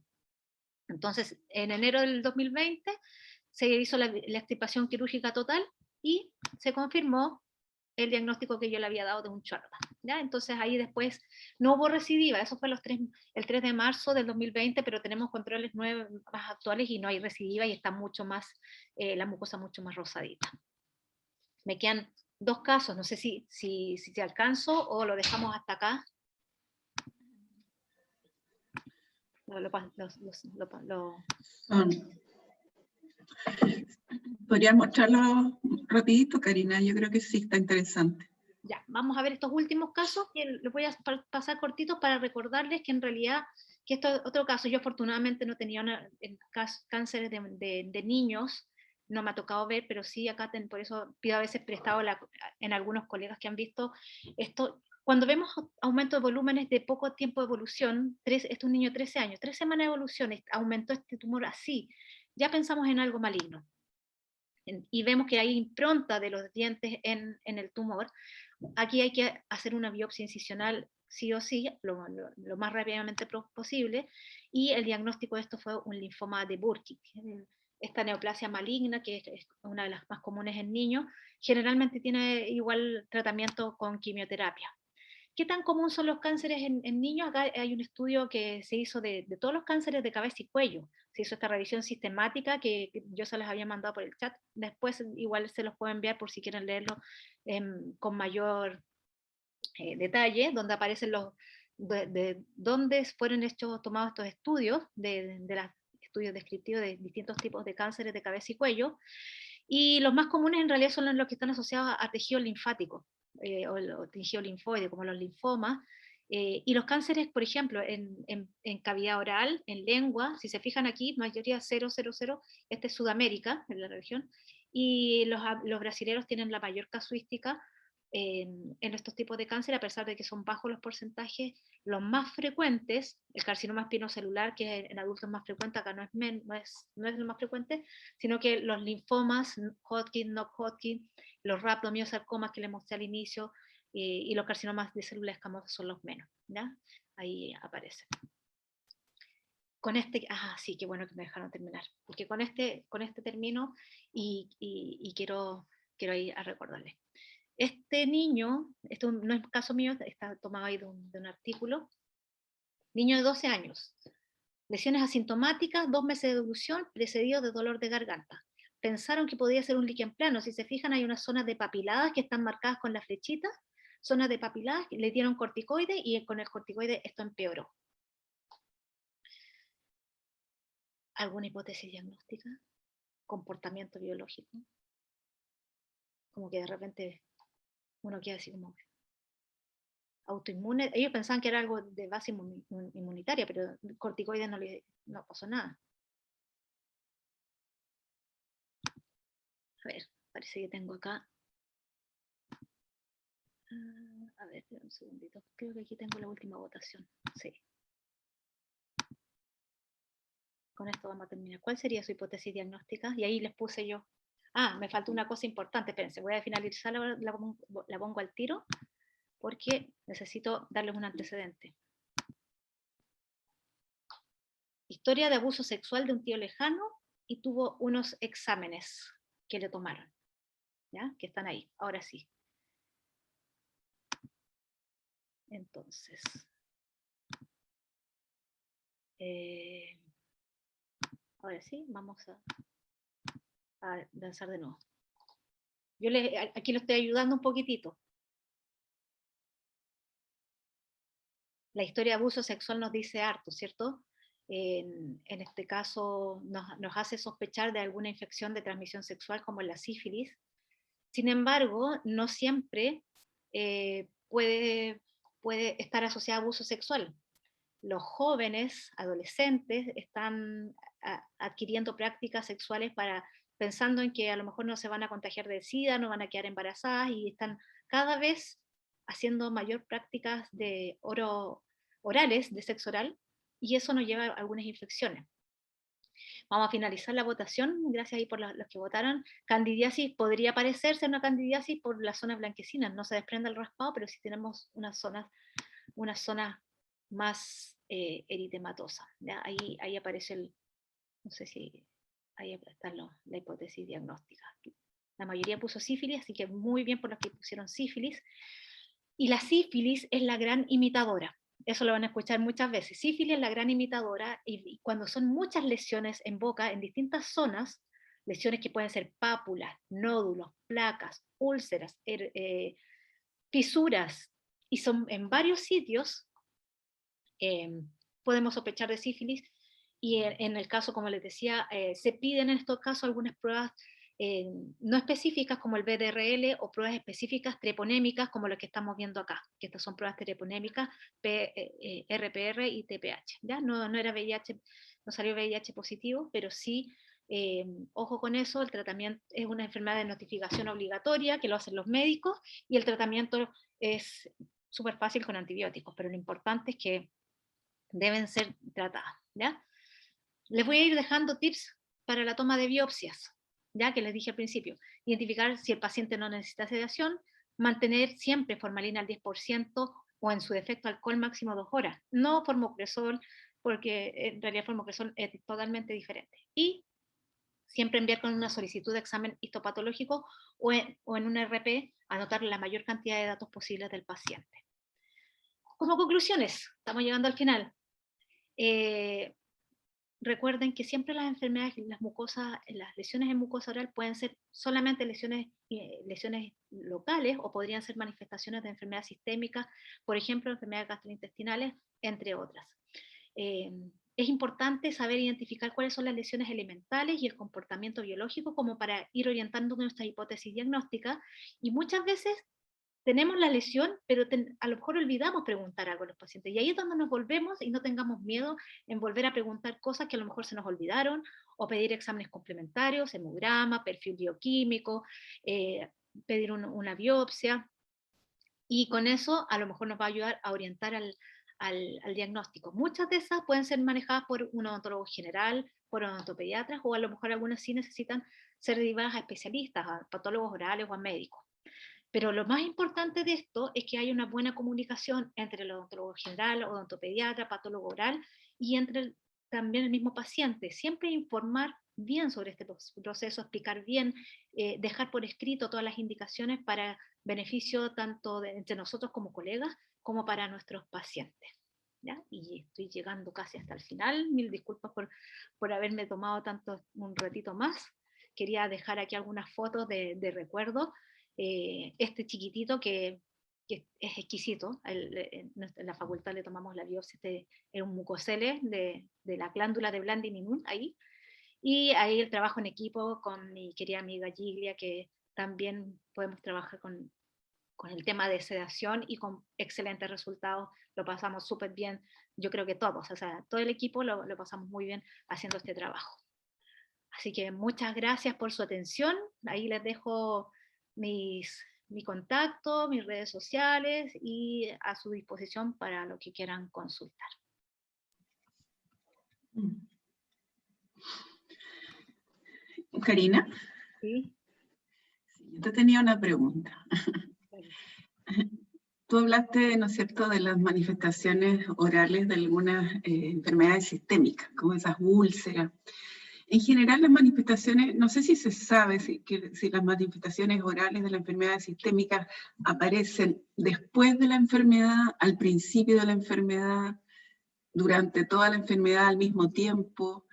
Entonces, en enero del 2020 se hizo la extirpación quirúrgica total y se confirmó el diagnóstico que yo le había dado de un schwannoma. ¿Ya? Entonces ahí después no hubo recidiva, eso fue el 3 de marzo del 2020, pero tenemos controles nuevos, más actuales, y no hay recidiva y está mucho más, la mucosa mucho más rosadita. Me quedan 2 casos, no sé si te alcanzo o lo dejamos hasta acá. ¿Podrías mostrarlo rapidito, Karina? Yo creo que sí, está interesante. Ya, vamos a ver estos últimos casos, que les voy a pasar cortitos para recordarles que en realidad, que esto es otro caso, yo afortunadamente no tenía cánceres de niños, no me ha tocado ver, pero sí acá, por eso pido a veces prestado en algunos colegas que han visto esto. Cuando vemos aumento de volúmenes de poco tiempo de evolución, este es un niño de 13 años, 3 semanas de evolución, aumentó este tumor así, ya pensamos en algo maligno. Y vemos que hay impronta de los dientes en el tumor. Aquí hay que hacer una biopsia incisional sí o sí, lo más rápidamente posible, y el diagnóstico de esto fue un linfoma de Burkitt. Esta neoplasia maligna, que es una de las más comunes en niños, generalmente tiene igual tratamiento con quimioterapia. ¿Qué tan común son los cánceres en niños? Acá hay un estudio que se hizo de todos los cánceres de cabeza y cuello. Se hizo esta revisión sistemática que yo se las había mandado por el chat. Después igual se los puedo enviar por si quieren leerlo con mayor detalle, donde aparecen de dónde fueron tomados estos estudios, de los estudios descriptivos de distintos tipos de cánceres de cabeza y cuello. Y los más comunes en realidad son los que están asociados a tejido linfático, o tejido linfoide, como los linfomas, y los cánceres, por ejemplo, en cavidad oral, en lengua, si se fijan aquí, mayoría 000, este es Sudamérica, en la región, y los brasileños tienen la mayor casuística en estos tipos de cáncer, a pesar de que son bajos los porcentajes. Los más frecuentes, el carcinoma espinocelular, que en adultos es más frecuente, acá no es lo más frecuente, sino que los linfomas, Hodgkin, no Hodgkin, los rhabdomyosarcomas que les mostré al inicio, y los carcinomas de células escamosas son los menos, ¿ya? Ahí aparecen. Con sí, qué bueno que me dejaron terminar, porque con este termino y quiero ir a recordarles. Este niño, esto no es caso mío, está tomado ahí de un artículo, niño de 12 años, lesiones asintomáticas, 2 meses de evolución, precedido de dolor de garganta. Pensaron que podía ser un líquen plano. Si se fijan, hay unas zonas de papiladas que están marcadas con la flechita, zonas de papiladas, le dieron corticoide y con el corticoide esto empeoró. ¿Alguna hipótesis diagnóstica? ¿Comportamiento biológico? Como que de repente uno queda así como autoinmune. Ellos pensaban que era algo de base inmunitaria, pero corticoides no pasó nada. A ver, parece que tengo acá. A ver, un segundito. Creo que aquí tengo la última votación. Sí. Con esto vamos a terminar. ¿Cuál sería su hipótesis diagnóstica? Y ahí les puse yo. Me falta una cosa importante. Espérense, voy a finalizar, la pongo al tiro, porque necesito darles un antecedente. Historia de abuso sexual de un tío lejano, y tuvo unos exámenes que le tomaron, ¿ya? Que están ahí, ahora sí. Entonces, ahora sí, vamos a lanzar de nuevo. Yo aquí lo estoy ayudando un poquitito. la historia de abuso sexual nos dice harto, ¿cierto? En este caso nos hace sospechar de alguna infección de transmisión sexual como la sífilis. Sin embargo, no siempre puede estar asociada a abuso sexual. Los jóvenes, adolescentes, están adquiriendo prácticas sexuales pensando en que a lo mejor no se van a contagiar de SIDA, no van a quedar embarazadas, y están cada vez haciendo mayor prácticas de orales, de sexo oral, y eso nos lleva a algunas infecciones. Vamos a finalizar la votación, gracias ahí por los que votaron. Candidiasis podría parecerse una candidiasis por las zonas blanquecinas, no se desprende el raspado, pero sí tenemos unas zonas más eritematosas. Ahí aparece no sé si ahí está la hipótesis diagnóstica. La mayoría puso sífilis, así que muy bien por los que pusieron sífilis. Y la sífilis es la gran imitadora. Eso lo van a escuchar muchas veces. Sífilis es la gran imitadora, y cuando son muchas lesiones en boca, en distintas zonas, lesiones que pueden ser pápulas, nódulos, placas, úlceras, fisuras, y son en varios sitios, podemos sospechar de sífilis, y en el caso, como les decía, se piden en estos casos algunas pruebas no específicas como el BDRL, o pruebas específicas treponémicas como lo que estamos viendo acá, que estas son pruebas treponémicas, RPR y TPH. ¿Ya? No era VIH, no salió VIH positivo, pero sí, ojo con eso, el tratamiento es una enfermedad de notificación obligatoria, que lo hacen los médicos, y el tratamiento es súper fácil con antibióticos, pero lo importante es que deben ser tratadas. ¿Ya? Les voy a ir dejando tips para la toma de biopsias, ya que les dije al principio. Identificar si el paciente no necesita sedación, mantener siempre formalina al 10% o en su defecto alcohol máximo 2 horas. No formopresol, porque en realidad formopresol es totalmente diferente. Y siempre enviar con una solicitud de examen histopatológico o en un RP, anotar la mayor cantidad de datos posibles del paciente. Como conclusiones, estamos llegando al final. Recuerden que siempre las enfermedades, las mucosas, las lesiones en mucosa oral pueden ser solamente lesiones locales, o podrían ser manifestaciones de enfermedades sistémicas, por ejemplo, enfermedades gastrointestinales, entre otras. Es importante saber identificar cuáles son las lesiones elementales y el comportamiento biológico, como para ir orientando nuestra hipótesis diagnóstica, y muchas veces tenemos la lesión, pero a lo mejor olvidamos preguntar algo a los pacientes, y ahí es donde nos volvemos, y no tengamos miedo en volver a preguntar cosas que a lo mejor se nos olvidaron, o pedir exámenes complementarios, hemograma, perfil bioquímico, pedir una biopsia, y con eso a lo mejor nos va a ayudar a orientar al diagnóstico. Muchas de esas pueden ser manejadas por un odontólogo general, por odontopediatras, o a lo mejor algunas sí necesitan ser derivadas a especialistas, a patólogos orales o a médicos. Pero lo más importante de esto es que haya una buena comunicación entre el odontólogo general, odontopediatra, patólogo oral, y entre también el mismo paciente. Siempre informar bien sobre este proceso, explicar bien, dejar por escrito todas las indicaciones para beneficio tanto entre nosotros como colegas, como para nuestros pacientes. ¿Ya? Y estoy llegando casi hasta el final. Mil disculpas por haberme tomado un ratito más. Quería dejar aquí algunas fotos de recuerdo. Este chiquitito que es exquisito, en la facultad le tomamos la biopsia, es un mucocele de la glándula de Blandin-Minun, ahí, y ahí el trabajo en equipo con mi querida amiga Giglia, que también podemos trabajar con el tema de sedación, y con excelentes resultados. Lo pasamos súper bien, yo creo que todos, o sea, todo el equipo lo pasamos muy bien haciendo este trabajo. Así que muchas gracias por su atención. Ahí les dejo mi contacto, mis redes sociales, y a su disposición para lo que quieran consultar. Karina. ¿Sí? Yo te tenía una pregunta. Tú hablaste, ¿no es cierto?, de las manifestaciones orales de algunas enfermedades sistémicas, como esas úlceras. En general, las manifestaciones, no sé si se sabe si las manifestaciones orales de la enfermedad sistémica aparecen después de la enfermedad, al principio de la enfermedad, durante toda la enfermedad al mismo tiempo.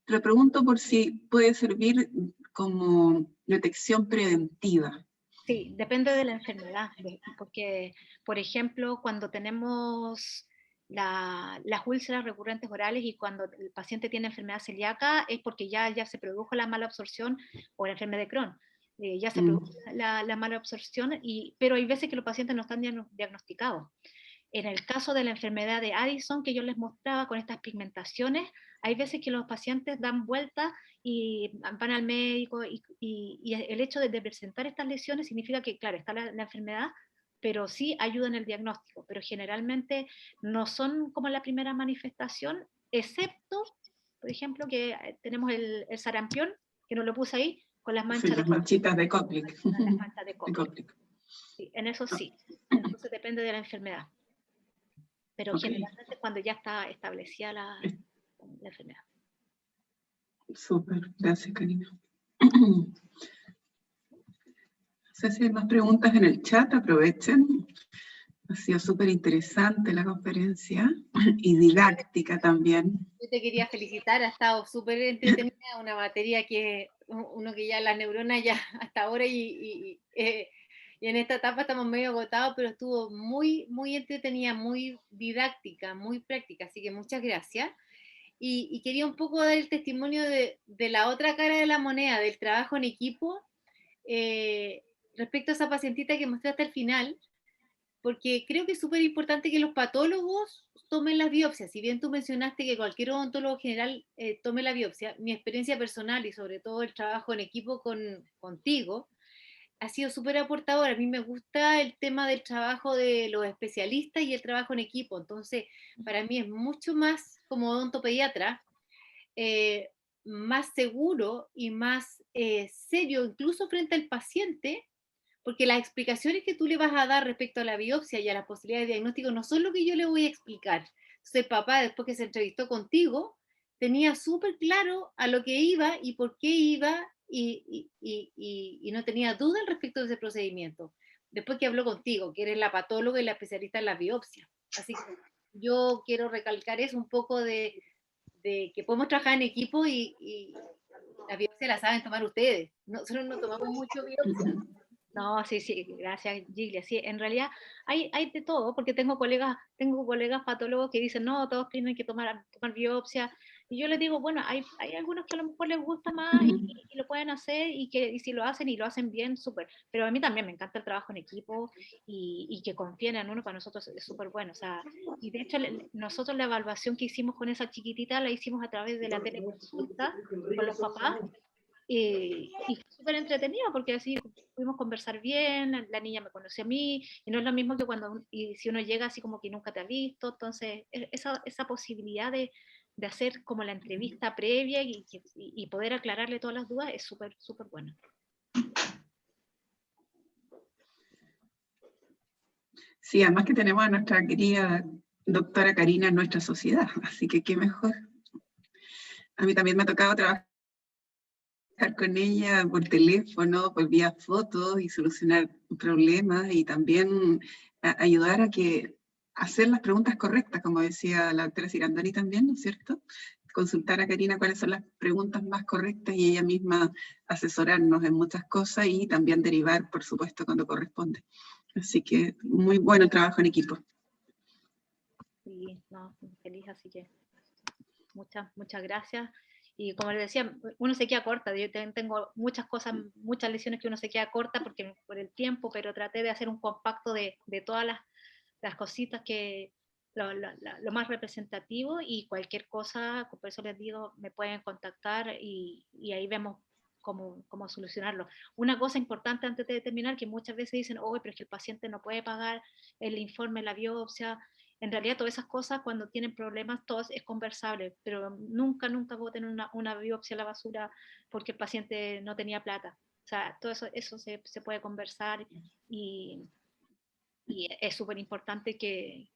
Te pregunto por si puede servir como detección preventiva. Sí, depende de la enfermedad, porque, por ejemplo, cuando tenemos las úlceras recurrentes orales, y cuando el paciente tiene enfermedad celíaca es porque ya se produjo la mala absorción, o la enfermedad de Crohn. Ya se produjo la mala absorción, pero hay veces que los pacientes no están diagnosticados. En el caso de la enfermedad de Addison, que yo les mostraba con estas pigmentaciones, hay veces que los pacientes dan vuelta y van al médico, y el hecho de presentar estas lesiones significa que, claro, está la enfermedad, pero sí ayuda en el diagnóstico, pero generalmente no son como la primera manifestación, excepto, por ejemplo, que tenemos el sarampión, que no lo puse ahí, con las manchas las manchitas de Koplik. Las manchas de Koplik. Sí, en eso sí. Entonces depende de la enfermedad. Pero generalmente es cuando ya está establecida la enfermedad. Súper, gracias, Karina. No sé si hay más preguntas en el chat, aprovechen. Ha sido súper interesante la conferencia y didáctica también. Yo te quería felicitar, ha estado súper entretenida, una materia que uno que ya las neuronas ya hasta ahora y en esta etapa estamos medio agotados, pero estuvo muy, muy entretenida, muy didáctica, muy práctica, así que muchas gracias. Y quería un poco dar el testimonio de la otra cara de la moneda, del trabajo en equipo, respecto a esa pacientita que mostraste al final, porque creo que es súper importante que los patólogos tomen las biopsias. Si bien tú mencionaste que cualquier odontólogo general tome la biopsia, mi experiencia personal y sobre todo el trabajo en equipo contigo ha sido súper aportador. A mí me gusta el tema del trabajo de los especialistas y el trabajo en equipo. Entonces, para mí es mucho más, como odontopediatra, más seguro y más serio, incluso frente al paciente, porque las explicaciones que tú le vas a dar respecto a la biopsia y a las posibilidades de diagnóstico no son lo que yo le voy a explicar. Entonces, el papá, después que se entrevistó contigo, tenía súper claro a lo que iba y por qué iba, y no tenía duda respecto de ese procedimiento. Después que habló contigo, que eres la patóloga y la especialista en la biopsia. Así que yo quiero recalcar eso un poco de que podemos trabajar en equipo y la biopsia la saben tomar ustedes. Nosotros no tomamos mucho biopsia. No, sí, gracias, Giglia. Sí, en realidad hay de todo, porque tengo colegas patólogos que dicen, no, todos tienen que tomar biopsia, y yo les digo, bueno, hay algunos que a lo mejor les gusta más y lo pueden hacer, y si lo hacen y lo hacen bien, súper, pero a mí también me encanta el trabajo en equipo, y que confíen en uno, para nosotros es súper bueno. O sea, y de hecho nosotros la evaluación que hicimos con esa chiquitita la hicimos a través de la teleconsulta con los papás, y fue súper entretenida porque así pudimos conversar bien, la niña me conoció a mí, y no es lo mismo que si uno llega así como que nunca te ha visto. Entonces esa posibilidad de hacer como la entrevista previa y poder aclararle todas las dudas es súper, súper buena. Sí, además que tenemos a nuestra querida doctora Karina en nuestra sociedad, así que qué mejor. A mí también me ha tocado trabajar con ella por teléfono, por vía fotos, y solucionar problemas, y también ayudar a hacer las preguntas correctas, como decía la doctora Sirandoni también, ¿no es cierto? Consultar a Karina cuáles son las preguntas más correctas y ella misma asesorarnos en muchas cosas y también derivar, por supuesto, cuando corresponde. Así que muy bueno el trabajo en equipo. Sí, no, feliz, así que muchas gracias. Y como les decía, uno se queda corta. Yo tengo muchas cosas, muchas lesiones que uno se queda corta por el tiempo, pero traté de hacer un compacto de todas las cositas que lo más representativo, y cualquier cosa, por eso les digo, me pueden contactar y ahí vemos cómo solucionarlo. Una cosa importante antes de terminar, que muchas veces dicen, oh, pero es que el paciente no puede pagar el informe, la biopsia. En realidad todas esas cosas, cuando tienen problemas, todo es conversable, pero nunca puedo tener una biopsia a la basura porque el paciente no tenía plata. O sea, todo eso se puede conversar, y es súper importante que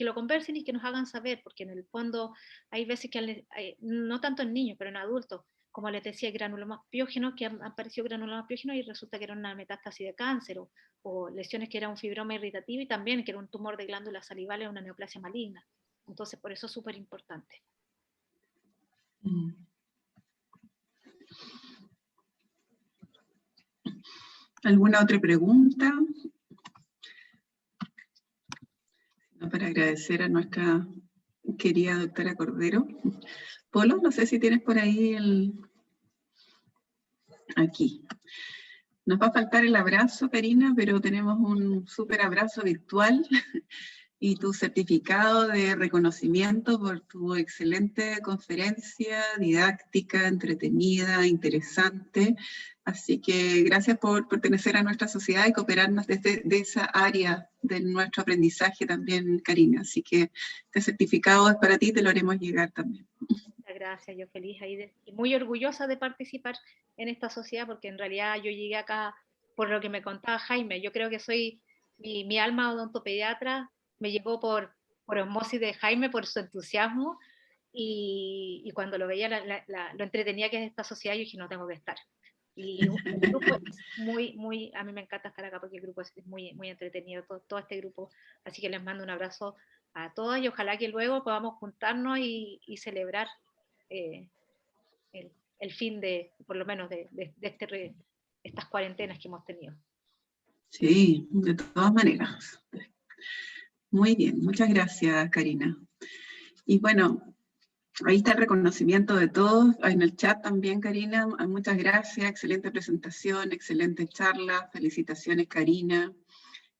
lo conversen y que nos hagan saber, porque en el fondo hay veces que, no tanto en niños, pero en adultos, como les decía, granulomas piógenos, que han aparecido granulomas piógenos y resulta que era una metástasis de cáncer, o lesiones que era un fibroma irritativo, y también que era un tumor de glándulas salivales, una neoplasia maligna. Entonces, por eso es súper importante. ¿Alguna otra pregunta? Para agradecer a nuestra querida doctora Cordero. Polo, no sé si tienes por ahí aquí. Nos va a faltar el abrazo, Karina, pero tenemos un súper abrazo virtual y tu certificado de reconocimiento por tu excelente conferencia, didáctica, entretenida, interesante. Así que gracias por pertenecer a nuestra sociedad y cooperarnos desde esa área de nuestro aprendizaje también, Karina. Así que este certificado es para ti, te lo haremos llegar también. Muchas gracias, yo feliz ahí y muy orgullosa de participar en esta sociedad, porque en realidad yo llegué acá por lo que me contaba Jaime. Yo creo que soy, mi alma odontopediatra me llegó por osmosis de Jaime, por su entusiasmo, y cuando lo veía, lo entretenía que es esta sociedad, yo dije, no, tengo que estar. Y el grupo es muy, a mí me encanta estar acá porque el grupo es muy entretenido, todo este grupo, así que les mando un abrazo a todos y ojalá que luego podamos juntarnos y celebrar el fin de, por lo menos, de estas cuarentenas que hemos tenido. Sí, de todas maneras. Muy bien, muchas gracias, Karina. Y bueno, ahí está el reconocimiento de todos, en el chat también, Karina, muchas gracias, excelente presentación, excelente charla, felicitaciones, Karina,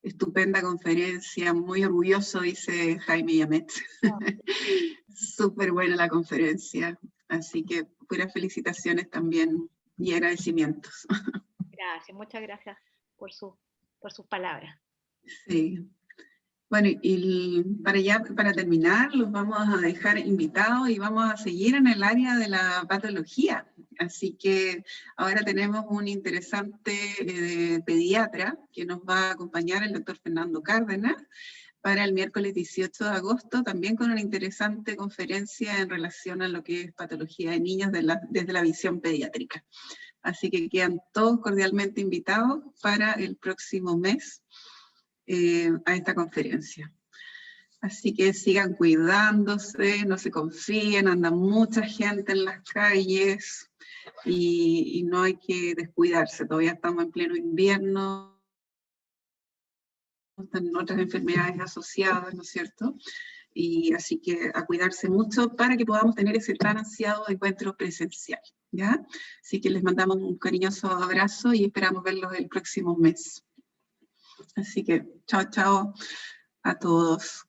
estupenda conferencia, muy orgulloso, dice Jaime Yamet. Súper buena la conferencia, así que puras felicitaciones también y agradecimientos. Gracias, muchas gracias por sus palabras. Sí. Bueno, y para terminar, los vamos a dejar invitados y vamos a seguir en el área de la patología. Así que ahora tenemos un interesante pediatra que nos va a acompañar, el doctor Fernando Cárdenas, para el miércoles 18 de agosto, también con una interesante conferencia en relación a lo que es patología de niños desde la visión pediátrica. Así que quedan todos cordialmente invitados para el próximo mes a esta conferencia. Así que sigan cuidándose, no se confíen, anda mucha gente en las calles y no hay que descuidarse, todavía estamos en pleno invierno, están otras enfermedades asociadas, ¿no es cierto? Y así que a cuidarse mucho para que podamos tener ese tan ansiado encuentro presencial, ¿ya? Así que les mandamos un cariñoso abrazo y esperamos verlos el próximo mes. Así que chao, chao a todos.